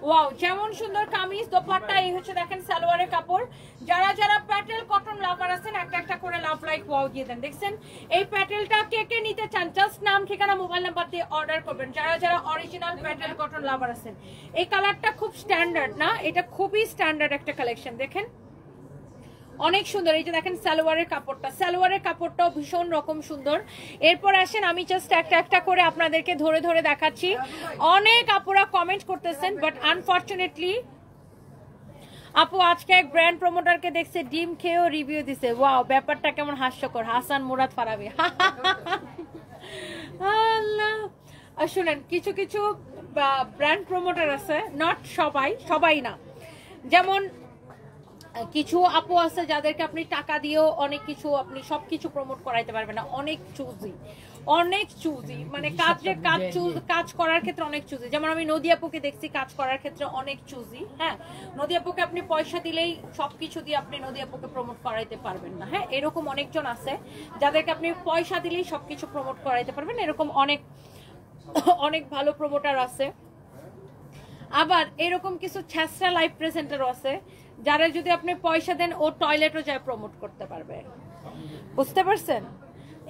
ওয়াও, যেমন সুন্দর কামিজ, দোপাট্টা। এই হচ্ছে দেখেন সালোয়ারের কাপড়। যারা যারা প্যাটেল কটন লাভার আছেন, একটা করে লাভ লাইক ওয়াও দিয়ে দেন। দেখছেন এই প্যাটেলটা কে কে নিতে চান, জাস্ট নাম, ঠিকানা, মোবাইল নাম্বার দিয়ে অর্ডার করবেন। যারা যারা অরিজিনাল প্যাটেল কটন লাভার আছেন। এই কালারটা খুব স্ট্যান্ডার্ড না, এটা খুবই স্ট্যান্ডার্ড একটা কালেকশন। দেখেন অনেক সুন্দর। এই যে দেখেন সালোয়ারের কাপড়টা, সালোয়ারের কাপড়টাও ভীষণ রকম সুন্দর। এরপর আসেন, আমি জাস্ট একটা করে আপনাদেরকে ধরে ধরে দেখাচ্ছি। অনেক আপুরা কমেন্ট করতেছেন, বাট আনফরচুনেটলি আপু আজকে এক ব্র্যান্ড প্রমোটারকে দেখছে ডিম খেয়েও রিভিউ দিছে। ওয়াও, ব্যাপারটা কেমন হাস্যকর। হাসান মুরাদ ফারাবি। আল্লাহ, শুনেন কিছু কিছু ব্র্যান্ড প্রমোটার আছে, নট সবাই না। যেমন কিছু আপু আছে যাদেরকে আপনি টাকা দিয়েও অনেক কিছু, আপনি সবকিছু প্রমোট করাইতে পারবেন না। অনেক চুজি, মানে কাজ করার ক্ষেত্রে অনেক চুজি। যেমন আমি নদী আপুকে দেখছি কাজ করার ক্ষেত্রে অনেক চুজি। হ্যাঁ, নদী আপুকে আপনি পয়সা দিলেই সবকিছু দিয়ে আপনি নদী আপুকে প্রমোট করাইতে পারবেন না। হ্যাঁ, এরকম অনেকজন আছে যাদেরকে আপনি পয়সা দিলেই সবকিছু প্রমোট করাইতে পারবেন। এরকম অনেক ভালো প্রমোটার আছে। আবার এরকম কিছু ছ্যাঁচড়া লাইভ প্রেজেন্টারও আছে, যারা যদি আপনি পয়সা দেন ও টয়লেটও যায় প্রমোট করতে পারবে। বুঝতে পারছেন?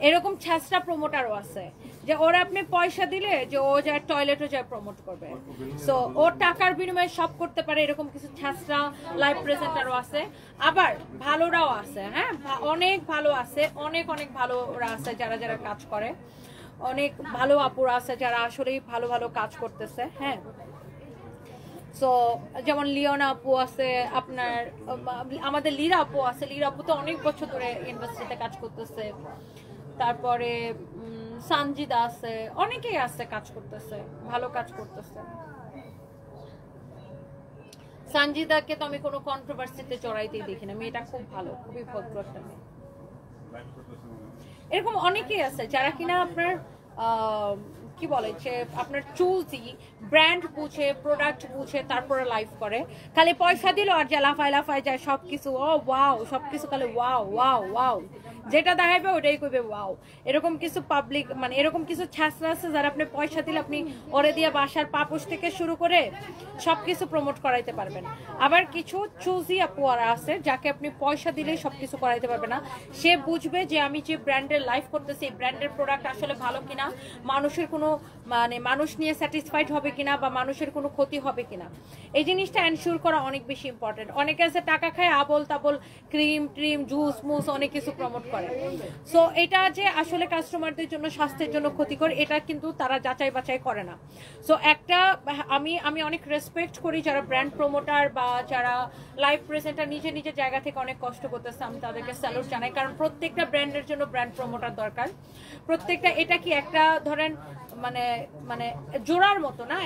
এরকম ছ্যাঁচড়া প্রমোটারও আছে, যে ওরা আপনি পয়সা দিলে যে ও যায় টয়লেটও যায় প্রমোট করবে। সো ও টাকার বিনিময়ে সব করতে পারে। এরকম কিছু ছ্যাঁচড়া লাইভ প্রেজেন্টারও আছে। আবার ভালোরাও আছে। হ্যাঁ, অনেক ভালো আছে, অনেক ভালোরা আছে যারা যারা কাজ করে। অনেক ভালো আপুরা আছে যারা আসলেই ভালো কাজ করতেছে। হ্যাঁ, সো যেমন লিওনা আপু আছে, আপনার আমাদের লীরা আপু আছে। লীরা আপু তো অনেক বছর ধরে ইন্ডাস্ট্রিতে কাজ করতেছে। তারপরে সানজিদা আছে, অনেকেই আছে কাজ করতেছে, ভালো কাজ করতেছে। সানজিদাকে তো আমি কোনো কন্ট্রোভার্সিতে চড়াইতেই দেখি না, মেয়েটা খুব ভালো, খুবই ভদ্র একটা মেয়ে। এরকম অনেকেই আছে যারা কিনা আপনার কি বলে যে আপনার চুজি ব্র্যান্ড বুঝে, প্রোডাক্ট বুঝে তারপরে লাইভ করে। খালি পয়সা দিল আর যা লাফায় লাফায় যায় সবকিছু, ও ওয়াও, সবকিছু খালি ওয়াও ওয়াও ওয়াও, যেটা দেখাবে ওটাই করবে ওয়াও। এরকম কিছু পাবলিক মানে এরকম কিছু ছাত্র আছে যারা আপনি পয়সা দিলে আপনি ওরে দিয়ে বাসার পাপোশ থেকে শুরু করে সবকিছু প্রমোট করাইতে পারবেন। আবার কিছু চুজি আপুয়ারা আছে যাকে আপনি পয়সা দিলেই সবকিছু করাইতে পারবে না। সে বুঝবে যে আমি যে ব্র্যান্ডের লাইভ করতেছি এই ব্র্যান্ডের প্রোডাক্ট আসলে ভালো কিনা, মানুষের কোনো মানে মানুষ নিয়ে স্যাটিসফাইড হবে কিনা বা মানুষের কোনো ক্ষতি হবে কিনা, এই জিনিসটা এনশিওর করা অনেক বেশি ইম্পর্টেন্ট। অনেকে আছে টাকা খায় আবল তাবল ক্রিম ট্রিম জুস মুস অনেক কিছু প্রমোট করে। সো এটা যে আসলে কাস্টমারদের জন্য স্বাস্থ্যের জন্য ক্ষতিকর এটা কিন্তু তারা যাচাই বাছাই করে না। সো একটা আমি অনেক রেসপেক্ট করি যারা ব্র্যান্ড প্রমোটার বা যারা লাইভ প্রেজেন্টার নিজে নিজের জায়গা থেকে অনেক কষ্ট করতেছে, আমি তাদেরকে স্যালুট জানাই। কারণ প্রত্যেকটা ব্র্যান্ডের জন্য ব্র্যান্ড প্রমোটার দরকার। প্রত্যেকটা এটা কি একটা ধরেন মানে মানে জোড়ার মতো না,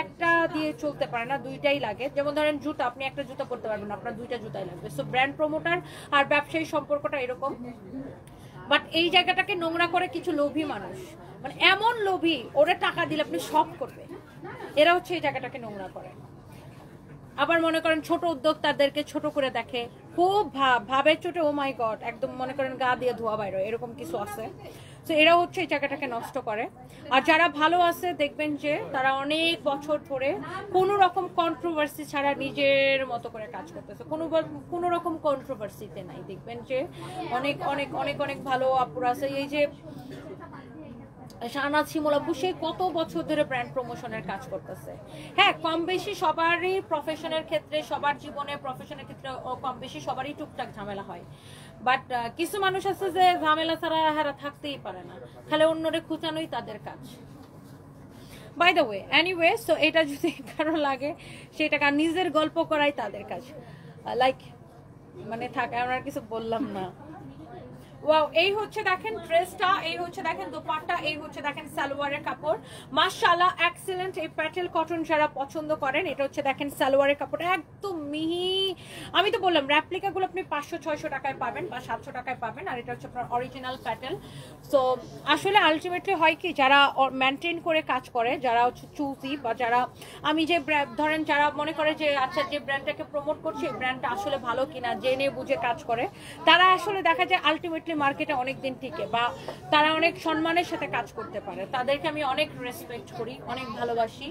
একটা দিয়ে চলতে পারে না, দুইটাই লাগে। যেমন ধরেন জুতা, আপনি একটা জুতা পরতে পারবেন, আপনার দুইটা জুতাই লাগবে। সো ব্র্যান্ড প্রমোটার আর ব্যবসায়ী সম্পর্কটা এরকম। বাট এই জায়গাটাকে নোংরা করে কিছু লোভী মানুষ, মানে এমন লোভী ওরা টাকা দিলে আপনি সব করবে, এরা হচ্ছে এই জায়গাটাকে নোংরা করে। আবার মনে করেন ছোট উদ্যোক্তাদেরকে ছোট করে দেখে, খুব ভাবে চোটে, ও মাই গড, একদম মনে করেন গা দিয়ে ধোয়া বাইরে, এরকম কিছু আছে। তো এরা হচ্ছে এই জায়গাটাকে নষ্ট করে। আর যারা ভালো আছে দেখবেন যে তারা অনেক বছর ধরে কোনো রকম কন্ট্রোভার্সি ছাড়া নিজের মতো করে কাজ করতেছে, কোনো রকম কন্ট্রোভার্সিতে নাই। দেখবেন যে অনেক অনেক অনেক অনেক ভালো আপুরা আছে। এই যে শাহনাজ শিমুল আপু, সে কত বছর ধরে ব্র্যান্ড প্রমোশনের কাজ করতেছে। হ্যাঁ, কম বেশি সবারই প্রফেশনের ক্ষেত্রে, সবার জীবনে প্রফেশনের ক্ষেত্রে কম বেশি সবারই টুকটাক ঝামেলা হয়। বাট কিছু মানুষ আছে যে ঝামেলা ছাড়া হারা থাকতেই পারে না, খালি অন্যরে খুঁচানোই তাদের কাজ। By the way, anyway, so এটা যদি কারো লাগে সেটা নিজের গল্প করাই তাদের কাজ। লাইক মানে থাক, আমরা আর কিছু বললাম না। ওয়াও, এই হচ্ছে দেখেন ড্রেসটা, এই হচ্ছে দেখেন দোপাট্টা, এই হচ্ছে দেখেন সালোয়ারের কাপড়। মাশাআল্লাহ, এক্সেলেন্ট। এই প্যাটেল কটন যারা পছন্দ করেন, এটা হচ্ছে দেখেন সালোয়ারের কাপড়, একদম মিহি। আমি তো বললাম র্যাপ্লিকাগুলো আপনি 500-600 টাকায় পাবেন বা 700 টাকায় পাবেন, আর এটা হচ্ছে আপনার অরিজিনাল প্যাটেল। সো আসলে আলটিমেটলি হয় কি, যারা মেনটেন করে কাজ করে, যারা হচ্ছে চুজি বা যারা আমি যে ধরেন যারা মনে করে যে আচ্ছা যে ব্র্যান্ডটাকে প্রমোট করছে এই ব্র্যান্ডটা আসলে ভালো কিনা জেনে বুঝে কাজ করে, তারা আসলে দেখা যায় আলটিমেটলি মার্কেটে অনেক দিন টিকে বা তারা অনেক সম্মানের সাথে কাজ করতে পারে। তাদেরকে আমি অনেক রেসপেক্ট করি, অনেক ভালোবাসি।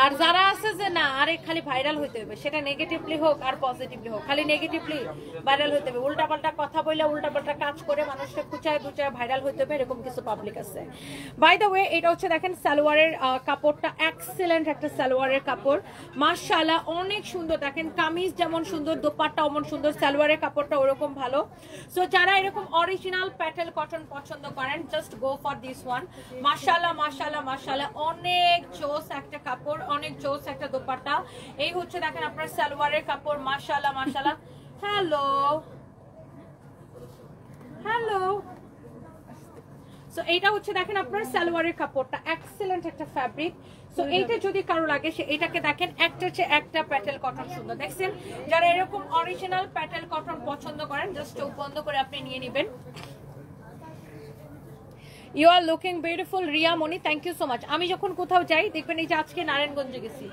আর যারা আছে যে না আরে খালি ভাইরাল হইতে হবে, সেটা নেগেটিভলি হোক আর পজিটিভলি হোক, খালি নেগেটিভলি ভাইরাল হইতে হবে, উল্টাপাল্টা কথা বলে উল্টাপাল্টা কাজ করে মানুষকে খুঁচায় দুচায় ভাইরাল হইতে হবে, এরকম কিছু পাবলিক আছে। বাই দ্য ওয়ে, এটা হচ্ছে দেখেন সালোয়ারের কাপড়টা, এক্সেলেন্ট একটা সালোয়ারের কাপড়, মাশাআল্লাহ অনেক সুন্দর। দেখেন কামিজ যেমন সুন্দর, দোপাট্টা অমন সুন্দর, সালোয়ারের কাপড়টা ওরকম ভালো। সো যারা এরকম অরিজিনাল প্যাটেল কটন পছন্দ করেন, just go for this one. মাশাআল্লাহ মাশাআল্লাহ মাশাআল্লাহ, অনেক জোস একটা কাপড়, অনেক জোস একটা দোপাট্টা। এই হচ্ছে দেখেন আপনার সালোয়ারের কাপড়, মাশাআল্লাহ মাশাআল্লাহ। হ্যালো হ্যালো, সো এইটা হচ্ছে দেখেন আপনার সালোয়ারের কাপড়টা, এক্সেলেন্ট একটা ফ্যাব্রিক। সো এইটা যদি কারো লাগে সে এটাকে দেখেন, একটা হচ্ছে একটা প্যাটেল কটন সুন্দর। দেখছেন, যারা এরকম অরিজিনাল প্যাটেল কটন পছন্দ করেন জাস্ট চোখ বন্ধ করে আপনি নিয়ে নেবেন। You are looking beautiful Riya Moni, thank you so much. আমি যখন কোথাও যাই দেখবেন, এই যে আজকে নারায়ণগঞ্জে গেছি,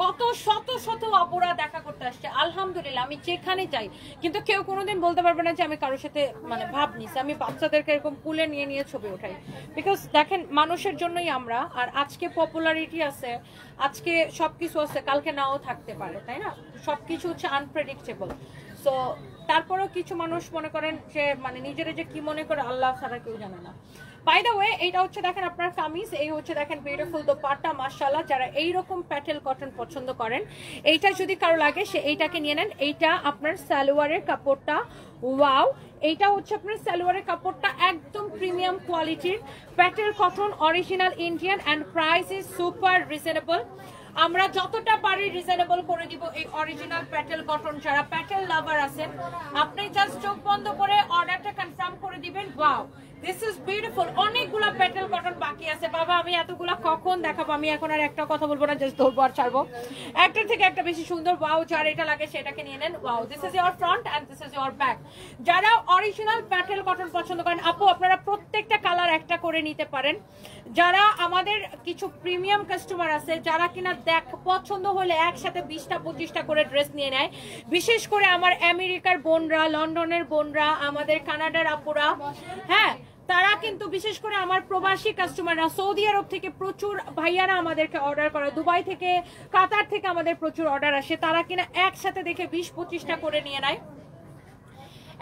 কত শত শত অপরাধ দেখা করতে আসছে। আলহামদুলিল্লাহ, আমি যেখানে যাই কিন্তু কেউ কোনোদিন বলতে পারবে না যে আমি কারোর সাথে মানে ভাব নিছি। আমি বাচ্চাদেরকে এরকম কুলে নিয়ে নিয়ে ছবি ওঠাই, বিকজ দেখেন মানুষের জন্যই আমরা। আর আজকে পপুলারিটি আছে, আজকে সবকিছু আছে, কালকে নাও থাকতে পারে, তাই না? সবকিছু হচ্ছে আনপ্রেডিক্টেবল। সো তারপরেও কিছু মানুষ মনে করেন যে মানে নিজেরা যে কি মনে করে আল্লাহ ছাড়া কেউ জানে না। বাই দ্য ওয়ে এইটা হচ্ছে দেখেন আপনার কামিজ, এই হচ্ছে দেখেন বিউটিফুল দোপাট্টা মাশাআল্লাহ। যারা এইরকম প্যাটেল কটন পছন্দ করেন এইটা যদি কারো লাগে সে এইটাকে নিয়ে নেন। এইটা আপনার সালোয়ারের কাপড়টা ওয়াও, এইটা হচ্ছে আপনার সালোয়ারের কাপড়টা একদম প্রিমিয়াম কোয়ালিটির Patel cotton original Indian and price is super reasonable. আমরা যতটা পারি রিজনেবল করে দিব এই অরিজিনাল প্যাটেল কটন। যারা প্যাটেল লাভার আছেন আপনি জাস্ট চোখ বন্ধ করে অর্ডারটা কনফার্ম করে দিবেন। Wow this is beautiful. অনেকগুলা প্যাটেল কটন বাকি আছে বাবা, আমি এতগুলা কখন দেখাবো, আমি এখন আর একটা কথা বলবো না, জাস্ট ধরবো আর ছাড়বো। একটার থেকে একটা বেশি সুন্দর। ওয়াও যার এটা লাগে সেটাকে নিয়ে নেন। Wow this is your front and this is your back. যারা অরিজিনাল প্যাটেল কটন পছন্দ করেন আপু আপনারা প্রত্যেকটা কালার একটা করে নিতে পারেন। যারা আমাদের কিছু প্রিমিয়াম কাস্টমার আছে যারা কিনা দেখ পছন্দ হলে একসাথে 20টা 25টা করে ড্রেস নিয়ে নেয়, বিশেষ করে আমার আমেরিকার বোনরা, লন্ডনের বোনরা, আমাদের কানাডার আপুরা, হ্যাঁ তারা কিন্তু বিশেষ করে আমার প্রবাসী কাস্টমাররা, সৌদি আরব থেকে প্রচুর ভাইয়ারা আমাদেরকে অর্ডার করে, দুবাই থেকে কাতার থেকে আমাদের প্রচুর অর্ডার আসে, তারা কিনা একসাথে দেখে 20-25টা করে নিয়ে নেয়।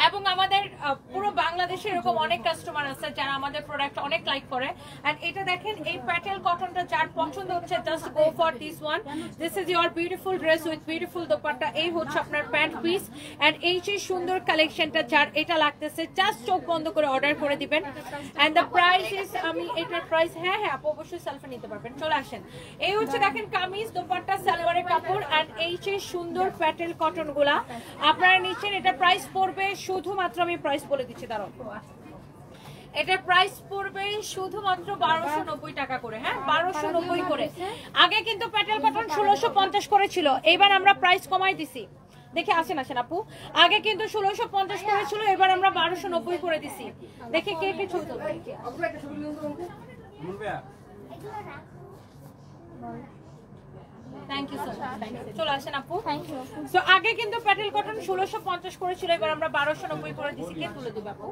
এবং আমাদের পুরো বাংলাদেশে এরকম অনেক কাস্টমার আছে যারা আমাদের প্রোডাক্ট অনেক লাইক করে। এন্ড এটা দেখেন এই প্যাটেল কটনটা যার পছন্দ হচ্ছে just go for this one. This is your beautiful dress with beautiful dupatta. এই হচ্ছে আপনার প্যান্ট পিস এন্ড এই যে সুন্দর কালেকশনটা যার এটা লাগতেছে জাস্ট চোখ বন্ধ করে অর্ডার করে দিবেন। এন্ড দ্য প্রাইস ইজ, আমি এটার প্রাইস হ্যাঁ আপু অবশ্যই সেলফে নিতে পারবেন, চলে আসেন। এই হচ্ছে দেখেন কামিজ, দোপাট্টা, সালোয়ারের কাপড় এন্ড এই যে সুন্দর প্যাটেল কটন গুলা আপনারা নিচ্ছেন। এটা প্রাইস পড়বে শুধুমাত্র, আমি প্রাইস বলে দিচ্ছি দাঁড়াও, এটার প্রাইস পড়বে শুধুমাত্র 1290 টাকা করে। হ্যাঁ 1290 করে। আগে কিন্তু প্যাটেল কটন 1650 করে ছিল, এবার আমরা প্রাইস কমাই দিছি। দেখে আসেন আপু, আগে কিন্তু 1650 করে ছিল, এবার আমরা 1290 করে দিছি। দেখে কে কে ছবি তুলবে? থ্যাংক ইউ সো মাচ, চলে আসেন আপু। সো আগে কিন্তু প্যাটেল কটন 1650 করেছিল, এবার আমরা 1290 করে দিছি। কে তুলে দিবে আপু?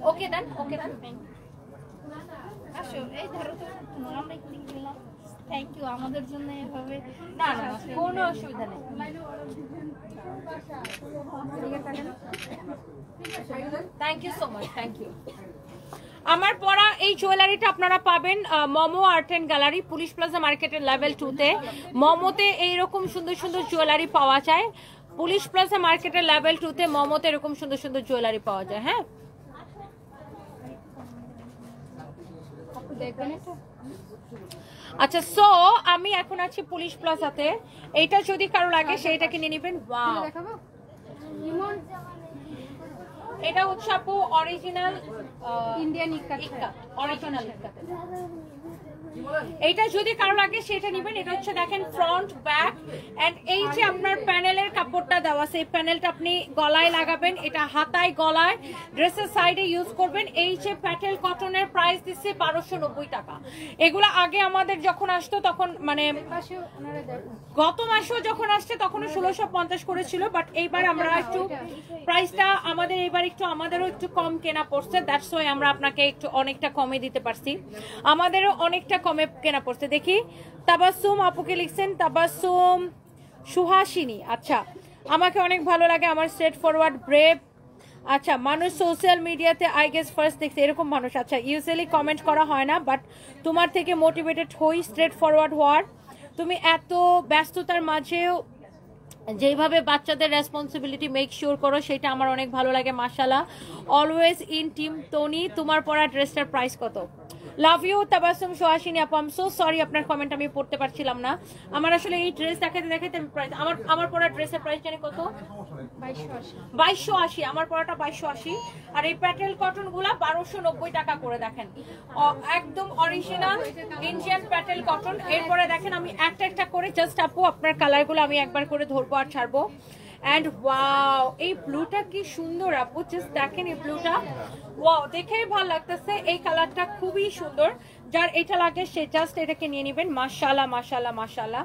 ওকে দেন, ওকে দেন। আসো এই ধরো তো, আমরা একটু কিনলাম। থ্যাংক ইউ আমাদের জন্য এভাবে। না না কোনো অসুবিধা নেই। Thank you so much, thank you. আমার পরা এই জুয়েলারিটা আপনারা পাবেন Momo art and gallery, police plaza মার্কেটের লেভেল 2-তে। মোমোতে এইরকম সুন্দর সুন্দর জুয়েলারি পাওয়া যায়, পুলিশ প্লাজা মার্কেটের লেভেল 2-তে মোমোতে এরকম সুন্দর সুন্দর জুয়েলারি পাওয়া যায়। হ্যাঁ আচ্ছা, সো আমি এখন আছি পুলিশ প্লাজাতে। এইটা যদি কারো লাগে সেইটাকে নিয়ে নেবেন। ওয়াও এটা হচ্ছে আপু অরিজিনাল ইন্ডিয়ান ইক্কাত, অরিজিনাল ইক্কাত। এইটা যদি কারো লাগে সেটা নেবেন। এটা হচ্ছে দেখেন ফ্রন্ট ব্যাক এন্ড এই যে আপনার প্যানেলের কাপড়টা দেওয়া আছে, এই প্যানেলটা আপনি গলায় লাগাবেন, এটা হাতায় গলায় ড্রেসের সাইডে ইউজ করবেন। এই যে প্যাটেল কটনের প্রাইস দিচ্ছে 1290 টাকা। এগুলো আগে আমাদের যখন আসতো তখন মানে গত মাসেও যখন আসছে তখনও 1650 করেছিল, বাট এইবার আমরা একটু প্রাইসটা আমাদের এইবার একটু আমাদেরও একটু কম কেনা পড়ছে, দ্যাটস ওয়াই আমরা আপনাকে একটু অনেকটা কমে দিতে পারছি। আমাদেরও অনেকটা কমে কেনা পড়ছে। দেখি তাবাসসুম আপুকে লিখছেন, তাবাসসুম সুহাসিনী। আচ্ছা আমাকে অনেক ভালো লাগে, আমার স্ট্রেট ফরওয়ার্ড ব্রেভ। আচ্ছা মানুষ সোশ্যাল মিডিয়াতে আই গেস ফার্স্ট দেখছে এরকম মানুষ। আচ্ছা ইউজুয়ালি কমেন্ট করা হয় না, বাট তোমার থেকে মোটিভেটেড হই স্ট্রেট ফরওয়ার্ড হওয়ার। তুমি এত ব্যস্ততার মাঝেও যেভাবে বাচ্চাদের রেসপন্সিবিলিটি মেক শিওর করো সেটা আমার অনেক ভালো লাগে। মাশাআল্লাহ, অলওয়েজ ইন টিম তনি। তোমার পরা ড্রেসটার প্রাইস কত? লাভ ইউ তাবাসসুম সুহাসিনী আপু, আই এম সো সরি আপনার কমেন্ট আমি পড়তে পারছিলাম না। আমার আসলে এই ড্রেস দেখাতে দেখাতে প্রাইস আমার পরা ড্রেসের প্রাইস জানি কত? 2280। আমার পরাটা 2280 আর এই প্যাটেল কটন গুলা 1290 টাকা করে। দেখেন একদম অরিজিনাল ইন্ডিয়ান প্যাটেল কটন। এরপরে দেখেন আমি একটা একটা করে জাস্ট আপু আপনার কালার গুলো আমি একবার করে ধরবো আর ছাড়বো। এন্ড ওয়াও এই ব্লুটা কি সুন্দর আপু, জাস্ট দেখেন এই ব্লুটা, ওয়াও দেখেই ভালো লাগতেছে। এই কালারটা খুবই সুন্দর, যার এটা লাগে সে জাস্ট এটাকে নিয়ে নেবেন। মাশাআল্লাহ মাশাআল্লাহ মাশাআল্লাহ,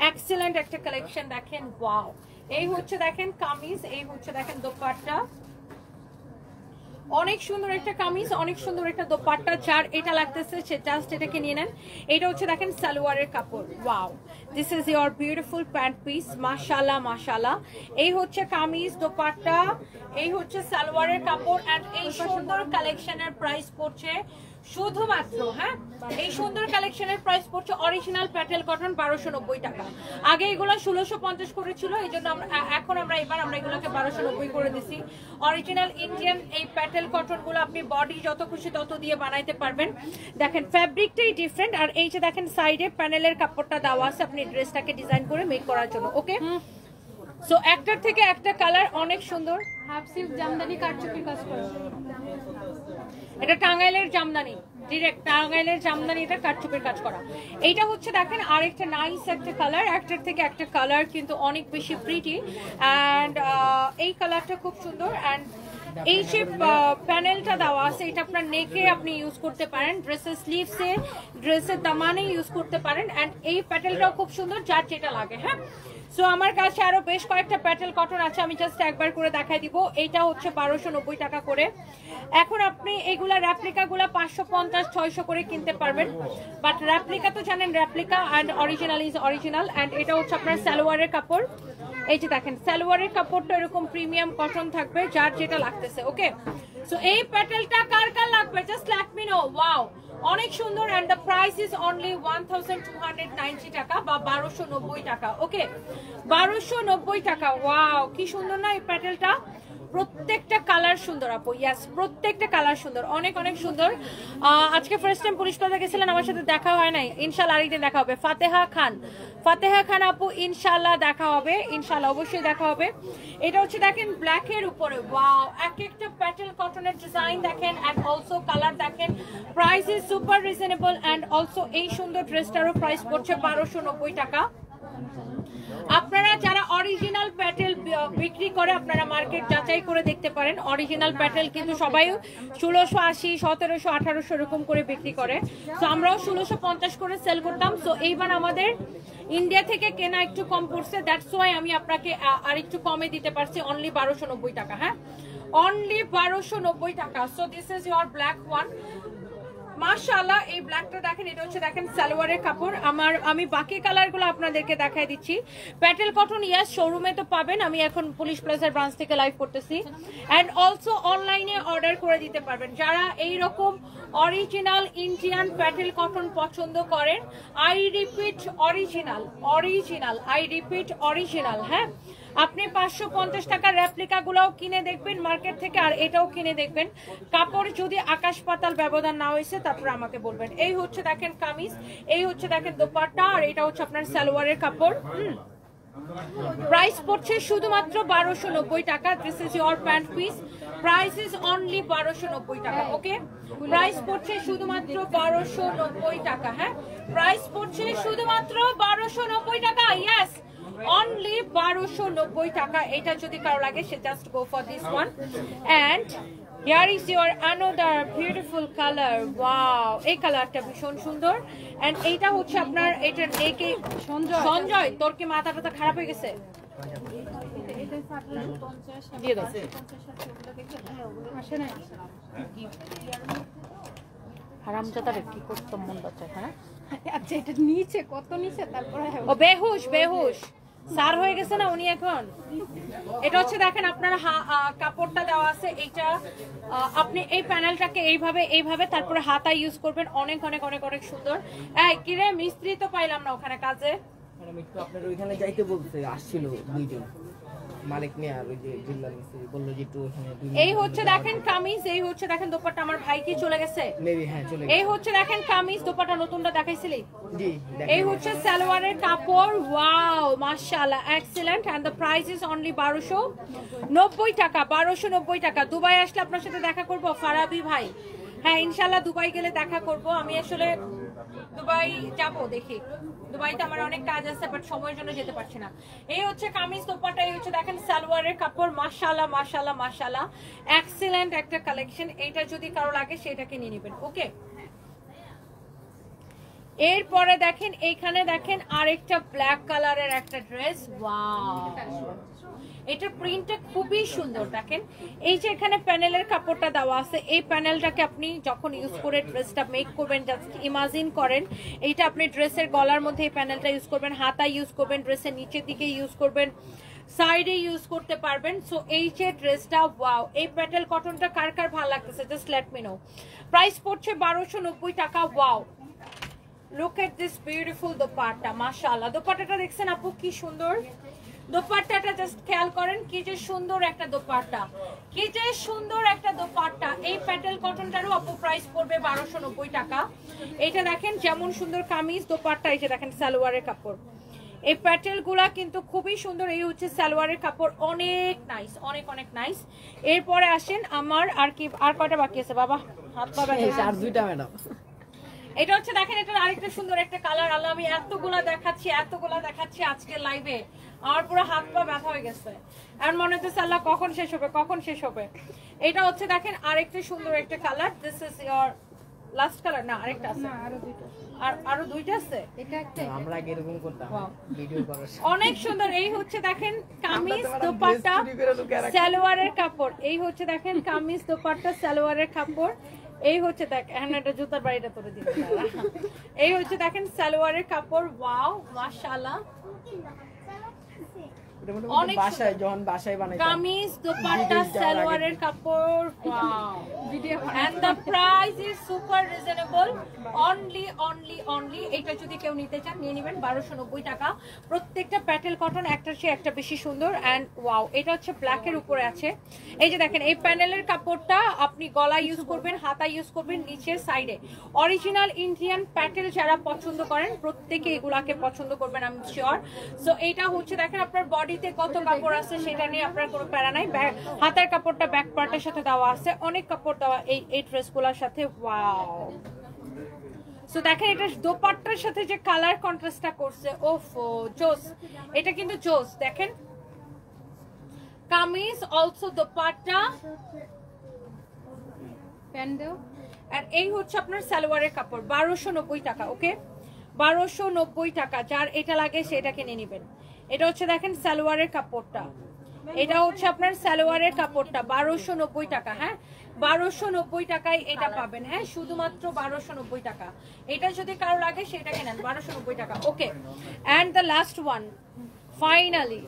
এক্সেলেন্ট একটা কালেকশন। দেখেন ওয়াও এই হচ্ছে দেখেন কামিজ, এই হচ্ছে দেখেন দোপাট্টা। অনেক সুন্দর একটা কামিজ, অনেক সুন্দর একটা দোপাট্টা, যার এটা লাগতেছে সে জাস্ট এটাকে নিয়ে নেন। এটা হচ্ছে দেখেন সালোয়ারের কাপড়, wow this is your beautiful pant piece, মাশাআল্লাহ মাশাআল্লাহ। এই হচ্ছে কামিজ, দোপাট্টা, এই হচ্ছে সালোয়ারের কাপড়। এন্ড এই সুন্দর কালেকশনের প্রাইস পড়ছে শুধুমাত্র, হ্যাঁ এই সুন্দর কালেকশনের প্রাইস পড়ছে অরিজিনাল প্যাটেল কটন 1290 টাকা। আগে এগুলো 1650 করেছিল, এই জন্য এখন আমরা এগুলোকে 1290 করে দিছি। অরিজিনাল ইন্ডিয়ান এই প্যাটেল কটন গুলো আপনি বডি যত খুশি তত দিয়ে বানাইতে পারবেন। দেখেন ফ্যাব্রিকটাই ডিফারেন্ট, আর এই যে দেখেন সাইডে প্যানেলের কাপড়টা দেওয়া আছে আপনি ড্রেসটাকে ডিজাইন করে মেক করার জন্য। ওকে, সো একটার থেকে একটা কালার অনেক সুন্দর। হাফ সিল্ক জামদানি কারচুপির কাজ করা, এটা টাঙ্গাইলের জামদানি, ডিরেক্ট টাঙ্গাইলের জামদানি, এটা কারচুপির কাজ করা। এইটা হচ্ছে দেখেন আরেকটা নাইস একটা কালার, একটার থেকে একটা কালার কিন্তু অনেক বেশি প্রিটি। অ্যান্ড এই কালারটা খুব সুন্দর। অ্যান্ড এই যে প্যানেলটা দেওয়া আছে এটা আপনার নেকে আপনি ইউজ করতে পারেন, ড্রেসের স্লিভসে, ড্রেসের দামানে ইউজ করতে পারেন। অ্যান্ড এই প্যাটেলটাও খুব সুন্দর, যার যেটা লাগে। হ্যাঁ, সো আমার কাছে আরো বেশ কয়েকটা প্যাটেল কটন আছে, আমি জাস্ট একবার করে দেখাই দিব। এইটা হচ্ছে 1290 টাকা করে। এখন আপনি এগুলা রেপ্লিকা গুলা 550-600 করে কিনতে পারবেন, বাট রেপ্লিকা তো জানেন replica, and original is original. And এটা হচ্ছে আপনার সালোয়ারের কাপড়, এই যে দেখেন সালোয়ারের কাপড়টা এরকম প্রিমিয়াম কটন থাকবে, যার যেটা লাগতেছে। ওকে, সো এই প্যাটেলটা কার কার লাগবে just let me know. Wow, অনেক সুন্দর। And the price is only 1290 টাকা বা 1290 টাকা। ওকে, 1290 টাকা। ওয়াও, কি সুন্দর না এই প্যাটেলটা, প্রত্যেকটা কালার সুন্দর আপু। ইয়াস, প্রত্যেকটা কালার সুন্দর, অনেক অনেক সুন্দর। আজকে ফার্স্ট টাইম পুলিশ প্লাজা গেছিলেন, আমার সাথে দেখা হয় নাই, ইনশাআল্লাহ আরেকদিন দেখা হবে। ফাতেহা খান আপু, ইনশাআল্লাহ দেখা হবে, ইনশাআল্লাহ অবশ্যই দেখা হবে। এটা হচ্ছে দেখেন ব্ল্যাকের উপরে, ওয়াও, এক একটা প্যাটেল কটনের ডিজাইন দেখেন, এন্ড অলসো কালার দেখেন। Price is super reasonable. And also এই সুন্দর ড্রেসটারও প্রাইস পড়ছে 1290 টাকা। আপনারা যারা অরিজিনাল প্যাটেল বিক্রি করে আপনারা মার্কেট যাচাই করে দেখতে পারেন। অরিজিনাল প্যাটেল কিন্তু সবাই 1680, 1700, 1800 এরকম করে বিক্রি করে। তো আমরাও 1650 করে সেল করতাম। সো এইবার আমাদের ইন্ডিয়া থেকে কেনা একটু কম পড়ছে, দ্যাটস ওয়াই আমি আপনাকে আর একটু কমে দিতে পারছি, অনলি 1290 টাকা। হ্যাঁ, অনলি 1290 টাকা। So this is your black one, মাশাআল্লাহ। এই ব্ল্যাকটা দেখেন, এটা হচ্ছে দেখেন সালোয়ারের কাপড়। আমি বাকি কালারগুলো আপনাদেরকে দেখাই দিচ্ছি। প্যাটেল কটন ইয়াস শোরুমে তো পাবেন, আমি এখন পুলিশ প্লাজার ব্রাঞ্চ থেকে লাইভ করতেছি। এন্ড অলসো অনলাইনে অর্ডার করে দিতে পারবেন যারা এই রকম অরিজিনাল ইন্ডিয়ান প্যাটেল কটন পছন্দ করেন। I repeat original, I repeat original. হ্যাঁ, আপনি 550 টাকার রেপ্লিকা গুলাও কিনে দেখবেন মার্কেট থেকে, আর এটাও কিনে দেখবেন। কাপড় যদি আকাশ পাতাল ব্যবধান না হয়েছে তারপর আমাকে বলবেন। এই হচ্ছে দেখেন কামিজ, এই হচ্ছে দেখেন দোপাট্টা, আর এটা হচ্ছে আপনার সালোয়ারের কাপড়। প্রাইস পড়ছে শুধুমাত্র 1290 টাকা। This is your pant piece, price is only 1290 টাকা। ওকে, প্রাইস পড়ছে শুধুমাত্র 1290 টাকা। হ্যাঁ, প্রাইস পড়ছে শুধুমাত্র 1290 টাকা। ইয়েস, only 1290 টাকা। এটা যদি কারো লাগে সে just go for this one. And here is your another beautiful color. wow, এই কালারটা ভীষণ সুন্দর। এন্ড এইটা হচ্ছে আপনার, এটা নেকে সঞ্জয় তোর কি মাথাটা খারাপ হয়ে গেছে? দিয়ে দাও, হারামজাদারে কি করতাম মন বাচ্চা। হ্যাঁ, আচ্ছা এটা নিচে কত নিচে, তারপরে ও বেহুশ সার হয়ে গেছে না উনি এখন। এটা হচ্ছে দেখেন আপনার কাপড়টা দেওয়া আছে, এইটা আপনি এই প্যানেলটাকে এইভাবে তারপরে হাতা ইউজ করবেন। অনেক অনেক অনেক অনেক সুন্দর। এই কিরে মিস্ত্রি তো পাইলাম না ওখানে কাজে। ম্যাডাম একটু আপনার ওইখানে যাইতে বলছে, আসছিল দুইজন মালিক নিয়ে, আর ওই যে জিল্লা মিস্ত্রি বললো যে একটু ওখানে। এই হচ্ছে দেখেন কামিজ, এই হচ্ছে দেখেন দোপাট্টা। আমার ভাই কি চলে গেছে? মেবি হ্যাঁ চলে এই হচ্ছে দেখেন কামিজ, দোপাট্টা নতুনটা দেখাইছিলি। জি, এই হচ্ছে সালোয়ারের কাপড়। ওয়াও, মাশাআল্লাহ, excellent. And the price is only 1290 টাকা। 1290 টাকা। দুবাই আসলে আপনার সাথে দেখা করব ফারাবি ভাই। হ্যাঁ, ইনশাআল্লাহ দুবাই গেলে দেখা করব। আমি আসলে দুবাই যাব, দেখি দুবাইতে আমার অনেক কাজ আছে, বাট সময়ের জন্য যেতে পারছি না। এই হচ্ছে কামিজ দোপাট্টা, এই হচ্ছে দেখেন সালোয়ারের কাপড়। মাশাআল্লাহ মাশাআল্লাহ মাশাআল্লাহ, এক্সিলেন্ট একটা কালেকশন। এইটা যদি কারো লাগে সেটাকে নিয়ে নেবেন। ওকে, এরপরে দেখেন এইখানে দেখেন আরেকটা ব্ল্যাক কালারের একটা ড্রেস। ওয়াও, এটার প্রিন্টটা খুবই সুন্দর। দেখেন এই যে এখানে প্যানেলের কাপড়টা দেওয়া আছে, এই প্যানেলটাকে আপনি যখন ইউজ করে ড্রেসটা মেক করবেন, জাস্ট ইমাজিন করেন এইটা আপনি ড্রেসের গলার মধ্যে এই প্যানেলটা ইউজ করবেন, হাতা ইউজ করবেন, ড্রেসের নিচের দিকে ইউজ করবেন, সাইডে ইউজ করতে পারবেন। সো এই যে ড্রেসটা, ওয়াও, এই প্যাটেল কটনটা কার কার ভালো লাগতেছে just let me no. Price পড়ছে 1290 টাকা। Wow, look at this beautiful dupatta, মাশাআল্লাহ। দোপাট্টাটা দেখছেন আপু কি সুন্দর, দোপাট্টাটা জাস্ট খেয়াল করেন কি যে সুন্দর একটা দোপাট্টা, কি যে সুন্দর একটা দোপাট্টা। এই প্যাটেল কটনটারও আপু প্রাইস পড়বে 1290 টাকা। এটা দেখেন যেমন সুন্দর কামিজ, দোপাট্টা, এই যে দেখেন সালোয়ারের কাপড়, এই প্যাটেল গুলা কিন্তু খুবই সুন্দর। এই হচ্ছে সালোয়ারের কাপড়, অনেক নাইস, অনেক অনেক নাইস। এরপরে আসেন আমার আর কয়টা বাকি আছে বাবা, হাত পা ব্যথা। আর দুইটা ম্যাডাম। এটা হচ্ছে দেখেন, এটা আরেকটা সুন্দর একটা কালার। আল্লাহ, আমি এতগুলা দেখাচ্ছি আজকে লাইভে, আমার পুরো হাত পা ব্যথা হয়ে গেছে। এমন মনে হচ্ছে আল্লাহ কখন শেষ হবে। এটা হচ্ছে দেখেন আরেকটা সুন্দর একটা colour. This is your last colour না? আরেকটা আছে, আরো দুইটা আছে। এটা একটা আমরা আগে এরকম করতাম ভিডিও করার সময়। অনেক সুন্দর। এই হচ্ছে দেখেন কামিজ, দোপাট্টা, সালোয়ারের কাপড়। এই হচ্ছে দেখেন কামিজ, দোপাট্টা, সালোয়ারের কাপড়। এই হচ্ছে দেখ, এখন একটা জুতার বাড়িটা তোরে দিবে। এই হচ্ছে দেখেন সালোয়ারের কাপড়। ওয়াও, মাশাআল্লাহ, অনেক বাসায় যখন বাসায় বানাই কামিজ, দোপাট্টা, সালোয়ারের কাপড়। Wow, and the price is super reasonable, only এটা যদি কেউ নিতে চান নিয়ে নেবেন 1290 টাকা। প্রত্যেকটা প্যাটেল কটন একটার চেয়ে একটা বেশি সুন্দর। এন্ড ওয়াও, এটা হচ্ছে ব্ল্যাকের উপরে আছে। এই যে দেখেন এই প্যানেলের কাপড়টা আপনি গলা ইউজ করবেন, হাতা ইউজ করবেন, নিচের সাইডে। অরিজিনাল ইন্ডিয়ান প্যাটেল যারা পছন্দ করেন প্রত্যেকে এগুলাকে পছন্দ করবেন, আমি শিওর। সো এটা হচ্ছে দেখেন আপনার বডিতে কত কাপড় আছে সেটা নিয়ে আপনার কোনো প্যারা নাই। হাতার কাপড়টা ব্যাক পার্টের সাথে দেওয়া আছে, অনেক কাপড় দেওয়া এই ড্রেসগুলোর সাথে। ওয়াও, সো দেখেন এটা দোপাট্টার সাথে যে কালার কন্ট্রাস্টটা করছে, ওফো জোস, এটা কিন্তু জোস। দেখেন কামিজ, অলসো দোপাট্টা, প্যান্ডেল। আর এই হচ্ছে আপনার সালোয়ারের কাপড়। 1290 টাকা। ওকে, 1290 টাকা। যার এটা লাগে সেটা কিনে নেবেন। এটা হচ্ছে দেখেন সালোয়ারের কাপড়টা, এটা হচ্ছে আপনার সালোয়ারের কাপড়টা 1290 টাকা। হ্যাঁ, 1290 টাকায় এটা পাবেন। হ্যাঁ, শুধুমাত্র 1290 টাকা। এটা যদি কারো লাগে সেটা কেনেন 1290 টাকা। Okay, and the last one, finally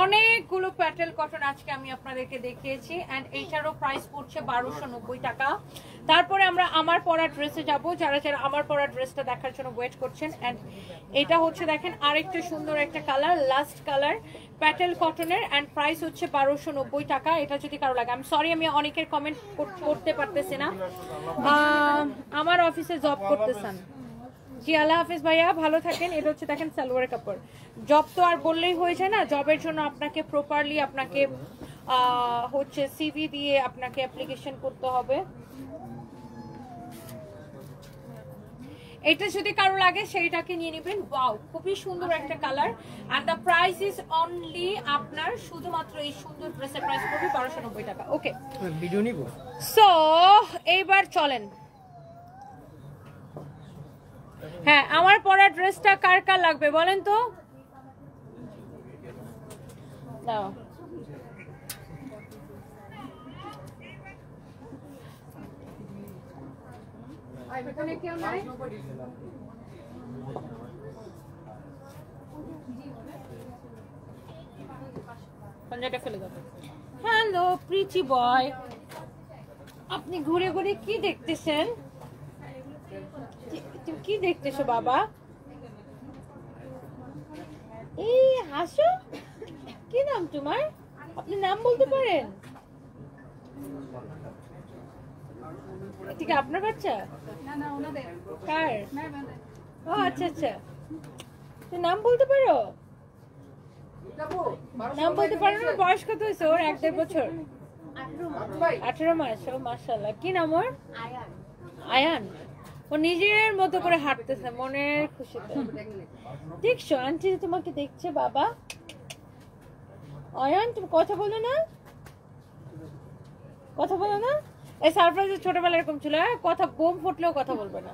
অনেকগুলো প্যাটেল কটন আজকে আমি আপনাদেরকে দেখিয়েছি। এন্ড এইটারও প্রাইস পড়ছে 1290 টাকা। তারপরে আমরা আমার পরা ড্রেসে যাব, যারা আমার পরা ড্রেসটা দেখার জন্য ওয়েট করছেন। এন্ড এটা হচ্ছে দেখেন আরেকটা সুন্দর একটা কালার, লাস্ট কালার, প্যাটেল কটনের। এন্ড প্রাইস হচ্ছে 1290 টাকা। এটা যদি কারো লাগে, আমি সরি আমি অনেকের কমেন্ট করতে পারতেছি না, আমার অফিসে জব করতেছেন। জি, আল্লাহ হাফিজ ভাইয়া, ভালো থাকেন। এটা হচ্ছে দেখেন সালোয়ারের কাপড়। জব তো আর বললেই হয়ে যায় না, জবের জন্য আপনাকে প্রপারলি আপনাকে হচ্ছে সিভি দিয়ে আপনাকে অ্যাপ্লিকেশন করতে হবে। এটা যদি কারো লাগে সেইটাকে নিয়ে নেবেন। ওয়াও, খুবই সুন্দর একটা colour. And the price is only আপনার শুধুমাত্র এই সুন্দর ড্রেসের প্রাইস পড়বে 1290 টাকা। ওকে, ভিডিও নিব। সো এইবার চলেন। হ্যাঁ, আমার পরা ড্রেসটা কার কার লাগবে বলেন তো। দাও, এখানে কেউ নাই? হ্যালো প্রিটি বয়, আপনি ঘুরে ঘুরে কি দেখতেছেন? তুমি কি দেখতেছো বাবা? এই হাসো, কি নাম তোমার? আপনি নাম বলতে পারেন? ঠিক আপনার বাচ্চা? না না, ওনাদের। কার? ম্যাডামদের। ও আচ্ছা আচ্ছা, তুমি নাম বলতে পারো? নাম বলতে পারো না? বয়স কত হয়েছে ওর? 1-1.5 বছর? 18 মাস। ও মাশাআল্লাহ। কি নাম ওর? আয়ান। ও নিজের মতো করে হাঁটতেছে মনের খুশিতে। দেখছো আন্টি তোমাকে দেখছে বাবা? আয়ান তুমি কথা বলো না, কথা বলো না। এই সারপ্রাইজ ছোটবেলায় এরকম ছিল, কথা বোম ফুটলেও কথা বলবে না।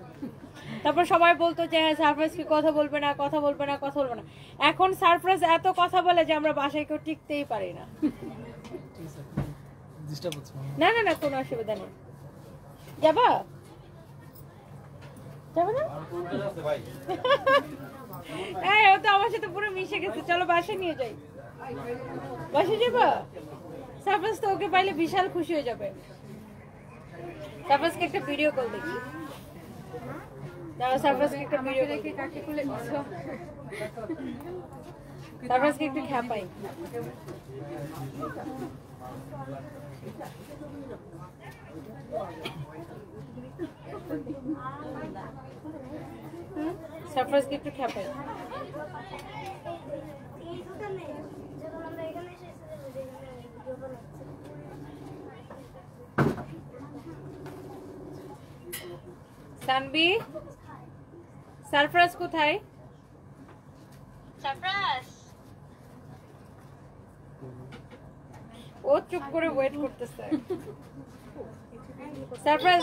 তারপর সবাই বলতো যে হ্যাঁ সারপ্রাইজ কি কথা বলবে না কথা বলবে না কথা বলবে না। এখন সারপ্রাইজ এত কথা বলে যে আমরা বাসায় কেউ টিকতেই পারি না। না না না কোনো অসুবিধা নেই। যাবা যাবে না? হ্যাঁ ও তো আমার সাথে পুরো মিশে গেছে। চলো বাসায় নিয়ে যাই। বাসায় যাবা? সারপ্রাইজ তো ওকে পাইলে বিশাল খুশি হয়ে যাবে। সারপ্রাইজকে একটা ভিডিও কল দেখি। দাঁড়া সারপ্রাইজকে একটা ভিডিও রেখে কাকে খুলে দিছো? সারপ্রাইজকে একটু খ্যাপাই। সারপ্রাইজকে একটু খ্যাপাই। সানবি সারপ্রাইজ কোথায়? সারপ্রাইজ ও চুপ করে ওয়েট করতেছে। সারপ্রাইজ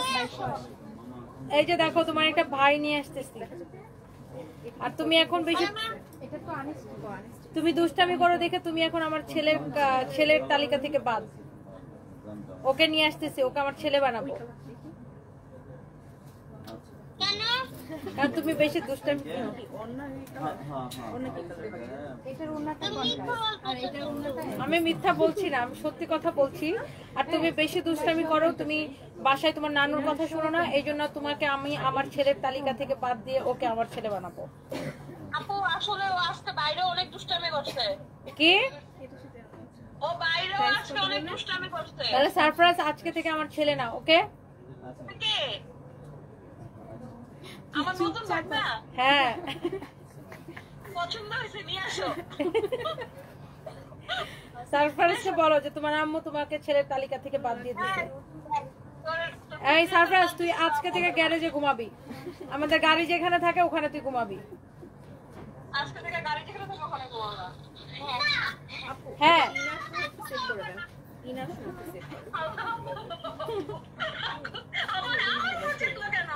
এই যে দেখো তোমার একটা ভাই নিয়ে আসতেছি। আর তুমি এখন বেশি এটা তো আনেস্টি গো, আনেস্টি। তুমি দুষ্টামি করো দেখে তুমি এখন আমার ছেলের তালিকা থেকে বাদ। ওকে নিয়ে আসতেছি, ওকে আমার ছেলে বানাবো। কেন? কারণ তুমি বেশি দুষ্টামি। এটার ওন্নাটা কোনটা? আর এটার ওন্নাটা আমি মিথ্যা বলছি না, আমি সত্যি কথা বলছি। আর তুমি বেশি দুষ্টামি করো, তুমি বাসায় তোমার নানুর কথা শোনো না, এই জন্য তোমাকে আমি আমার ছেলের তালিকা থেকে বাদ দিয়ে ওকে আমার ছেলে বানাবো। আপু আসলে ও আজকে বাইরে অনেক দুষ্টামি করছে। কি? ও বাইরে আজকে অনেক দুষ্টামি করছে। তাহলে সারপ্রাইজ আজকে থেকে আমার ছেলে না, ওকে? কে? আমার নতুন বাচ্চা হ্যাঁ পছন্দ হয়েছে, নিয়ে আসো। সারপ্রাইজকে বলো যে তোমার আম্মু তোমাকে ছেলের তালিকা থেকে বাদ দিয়ে দিয়েছে। তোর- এই সারপ্রাইজ তুই আজকে থেকে গ্যারেজে ঘুমাবি, আমাদের গাড়ি যেখানে থাকে ওখানে তুই ঘুমাবি। আজকে থেকে গাড়ি যেখানে থাকো ওখানে ঘুমাবা। হ্যাঁ আমার উপর চেকলো কেন?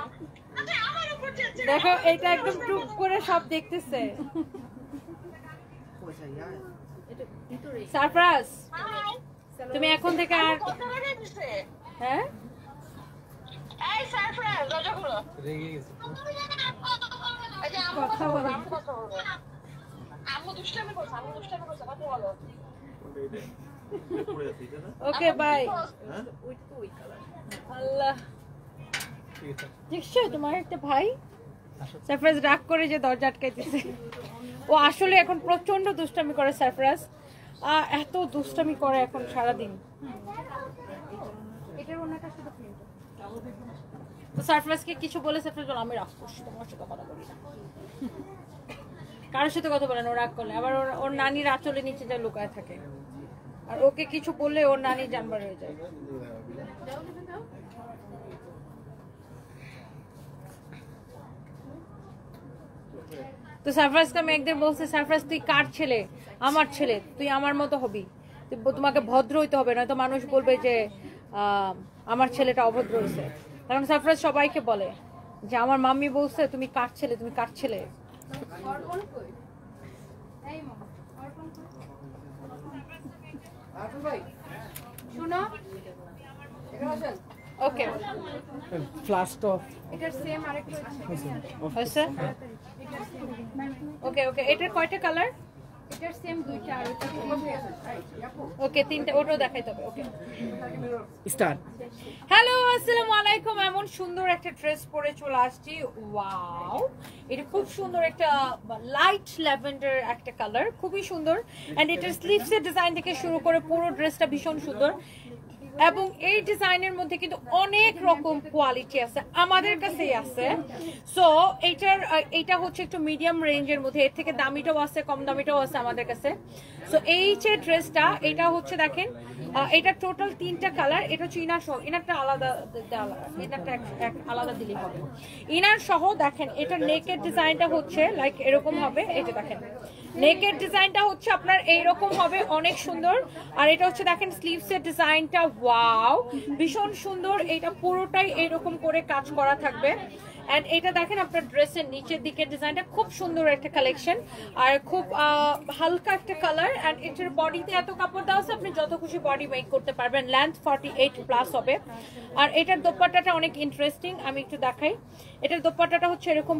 আচ্ছা আমার উপর চেকছে। দেখো এটা একদম টুক করে সব দেখতেছে। সারপ্রাইজ তুমি এখন থেকে আর কত রেগে দিছে? হ্যাঁ এই সারপ্রাইজ দরজা খুলো। রেগে গেছে। এই যে আম্মু কথা বলো, আম্মু কথা বলো। আম্মু দুষ্টামি করছে, আম্মু দুষ্টামি করছে, কথা বলো। Okay bye. আল্লাহ দেখছো তোমার একটা ভাই সারপ্রাইজ রাগ করে যে দরজা আটকাইতেছে। ও আসলে এখন প্রচন্ড দুষ্টামি করে সারপ্রাইজ, এত দুষ্টামি করে এখন সারাদিন। এটার ওন্নাটা শুধু প্রিন্ট। তো সারপ্রাইজকে কিছু বলে সারপ্রাইজ বলে আমি রাগ করছি, তোমার সাথে কথা বলি না। কারোর সাথে কথা বলে না, ও রাগ করলে আবার ওর নানির আঁচলে নিচে যায় লুকায় থাকে। আর ওকে কিছু বললে ওর নানি জানবার হয়ে যায়। তো সারপ্রাইজকে আমি একদিন বলছি, সারপ্রাইজ তুই কার ছেলে? আমার ছেলে, তুই আমার মতো হবি, তোমাকে ভদ্র হইতে হবে, নয়তো মানুষ বলবে যে আমার ছেলেটা অভদ্র হয়েছে। কারণ সারপ্রাইজ সবাইকে বলে যে আমার মাম্মি বলছে তুমি কার ছেলে, তুমি কার ছেলে। অর্পণ কই? এই মামা, অর্পণ কই? অর্পণ ভাই শুনো, এখানে আসেন। ওকে ফ্লাশ টপ এটার সেম আরেকটা আছে। হয়েছে। ওকে ওকে এটার কয়টা কালার? এটার সেম দুইটা, আর ওটা তিনটে আছে। আপু ওকে তিনটা, ওটাও দেখাইতে হবে। Okay start. হ্যালো আসসালামু আলাইকুম। এমন সুন্দর একটা ড্রেস পরে চলে আসছি। ওয়াও, এটা খুব সুন্দর একটা লাইট ল্যাভেন্ডার একটা কালার, খুবই সুন্দর। এন্ড এটার স্লিভস এর ডিজাইন থেকে শুরু করে পুরো ড্রেসটা ভীষণ সুন্দর। এবং এই ডিজাইনের মধ্যে কিন্তু অনেক রকম কোয়ালিটি আছে, আমাদের কাছেই আছে। সো এইটা হচ্ছে একটু মিডিয়াম রেঞ্জের মধ্যে, এর থেকে দামিটাও আছে, কম দামিটাও আছে আমাদের কাছে। সো এই যে ড্রেসটা, এটা হচ্ছে দেখেন, এটা টোটাল 3টা কালার। এটা হচ্ছে ইনার সহ, ইনারটা আলাদা, ইনারটা আলাদা দিলেই হবে। ইনার সহ দেখেন, এটা নেকের ডিজাইনটা হচ্ছে লাইক এরকম হবে। এটা দেখেন নেকের ডিজাইনটা হচ্ছে আপনার এইরকম হবে, অনেক সুন্দর। আর এটা হচ্ছে দেখেন স্লিভস এর ডিজাইনটা, ওয়াও ভীষণ সুন্দর। এটা পুরোটাই এইরকম করে কাজ করা থাকবে। অ্যান্ড এটা দেখেন আপনার ড্রেসের নিচের দিকের ডিজাইনটা খুব সুন্দর একটা কালেকশন, আর খুব হালকা একটা কালার। অ্যান্ড এটার বডিতে এত কাপড় দেওয়া আছে, আপনি যত খুশি বডি মেক করতে পারবেন। লেন্থ 48+ হবে। আর এটার দোপাট্টাটা অনেক ইন্টারেস্টিং, আমি একটু দেখাই। এটার দোপাট্টাটা হচ্ছে এরকম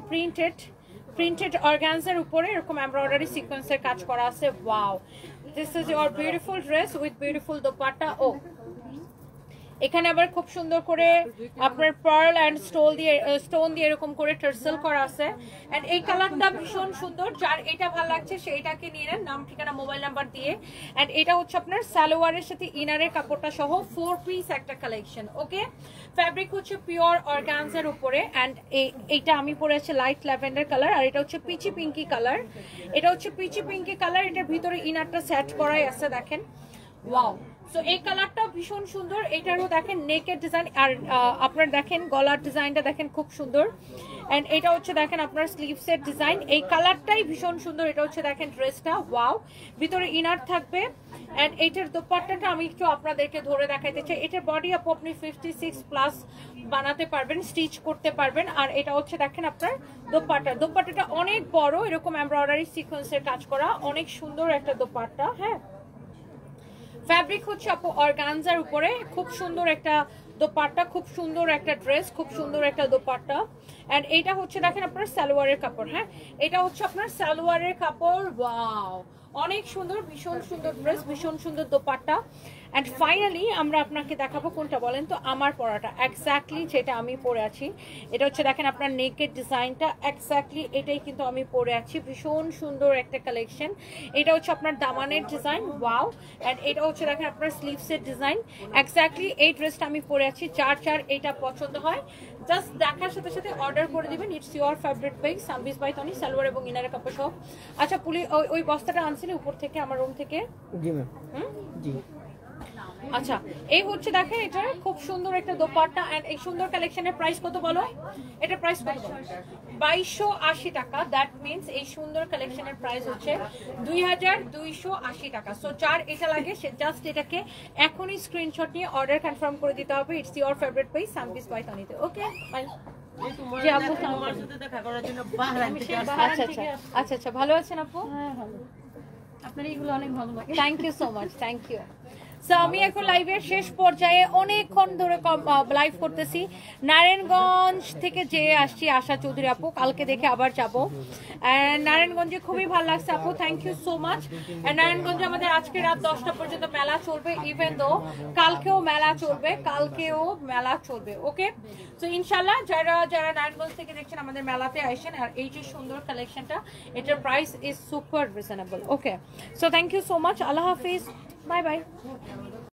প্রিন্টেড অর্গানজার উপরে এরকম এমব্রয়ডারি সিকোয়েন্সের কাজ করা আছে। Wow, this is your beautiful dress with beautiful dupatta. ও এখানে আবার খুব সুন্দর করে আপনার পার্ল অ্যান্ড স্টোন দিয়ে এরকম করে টার্সেল করা আছে। অ্যান্ড এই কালারটা ভীষণ সুন্দর, যার এটা ভালো লাগছে সেইটাকে নিয়ে নেন, নাম ঠিকানা মোবাইল নাম্বার দিয়ে। অ্যান্ড এটা হচ্ছে আপনার সালোয়ারের সাথে ইনারের কাপড়টা সহ 4 পিস একটা কালেকশন। ওকে, ফ্যাব্রিক হচ্ছে পিওর অর্গানজার উপরে। অ্যান্ড এইটা আমি পরে আছে লাইট ল্যাভেন্ডার কালার, আর এটা হচ্ছে পিচি পিঙ্কি কালার। এটা হচ্ছে পিচি পিঙ্কি কালার, এটার ভিতরে ইনারটা সেট করাই আছে দেখেন। ওয়াও, সো এই কালারটা ভীষণ সুন্দর। এটারও দেখেন নেকের ডিজাইন, আর আপনার দেখেন গলার ডিজাইনটা দেখেন খুব সুন্দর। এন্ড এটা হচ্ছে দেখেন আপনার স্লিভসের ডিজাইন, এই কালারটাই ভীষণ সুন্দর। এটা হচ্ছে দেখেন ড্রেসটা, ওয়াও, ভিতরে ইনার থাকবে। এন্ড এটার দোপাট্টাটা আমি একটু আপনাদেরকে ধরে দেখাইতে চাই। এটার বডি আপনি 56+ বানাতে পারবেন, স্টিচ করতে পারবেন। আর এটা হচ্ছে দেখেন আপনার দোপাট্টাটা অনেক বড়, এরকম এমব্রয়ডারি সিকোয়েন্সের কাজ করা, অনেক সুন্দর একটা দোপাট্টা। হ্যাঁ, ফ্যাব্রিক হচ্ছে আপু অর্গানজার উপরে, খুব সুন্দর একটা দোপাট্টা, খুব সুন্দর একটা ড্রেস, খুব সুন্দর একটা দোপাট্টা। এন্ড এটা হচ্ছে দেখেন আপনার সালোয়ারের কাপড়। হ্যাঁ, এটা হচ্ছে আপনার সালোয়ারের কাপড়। ওয়াও, অনেক সুন্দর, ভীষণ সুন্দর ড্রেস, ভীষণ সুন্দর দোপাট্টা। অ্যান্ড ফাইনালি আমরা আপনাকে দেখাবো কোনটা বলেন তো, আমার পরাটা এক্স্যাক্টলি যেটা আমি পরে আছি। এটা হচ্ছে দেখেন আপনার নেকের ডিজাইনটা এক্স্যাক্টলি এটাই কিন্তু আমি পরে আছি, ভীষণ সুন্দর একটা কালেকশন। এটা হচ্ছে আপনার দামানের ডিজাইন, ওয়াও। অ্যান্ড এটা হচ্ছে দেখেন আপনার স্লিভসের ডিজাইন, এক্স্যাক্টলি এই ড্রেসটা আমি পরে আছি। যার এটা পছন্দ হয় জাস্ট দেখার সাথে সাথে অর্ডার করে দিবেন। It's your favourite page Sunbiz by Toni, salwar এবং ইনারের কাপড় সব। আচ্ছা পুলি, ওই বস্তাটা আনছিলে উপর থেকে আমার রুম থেকে? জি ম্যাম। জি। আচ্ছা, এই হচ্ছে দেখেন এটা খুব সুন্দর একটা দোপাট্টা। এন্ড এই সুন্দর কালেকশনের প্রাইস কত বলো? এটার প্রাইস কত? 2280 টাকা। দ্যাট মিন্স এই সুন্দর কালেকশনের প্রাইস হচ্ছে 2280 টাকা। সো যার এটা লাগে সে জাস্ট এটাকে এখনই স্ক্রিনশট নিয়ে অর্ডার কনফার্ম করে দিতে হবে। It's your favourite page Sunbiz by তনিতে। Okay, bye. জি আপু, আচ্ছা, ভালো আছেন আপু? হ্যাঁ ভালো, আপনার এইগুলো অনেক ভালো লাগে। Thank you so much, thank you. So আমি এখন লাইভের শেষ পর্যায়ে অনেকক্ষণ ধরে লাইভ করতেছি। নারায়ণগঞ্জ থেকে যে আসছি আশা চৌধুরী আপু, কালকে দেখে আবার যাব। নারায়ণগঞ্জে খুবই ভালো লাগছে আপু, থ্যাংক ইউ সো মাচ। নারায়ণগঞ্জে আমাদের আজকে রাত 10টা পর্যন্ত মেলা চলবে, ইভেন দো কালকেও মেলা চলবে। ওকে, তো ইনশাল্লাহ যারা নারায়ণগঞ্জ থেকে দেখছেন আমাদের মেলাতে আসেন। আর এই যে সুন্দর কালেকশনটা, এটার price is super reasonable. Okay, so thank you so much, আল্লাহ হাফিজ, বাই বাই।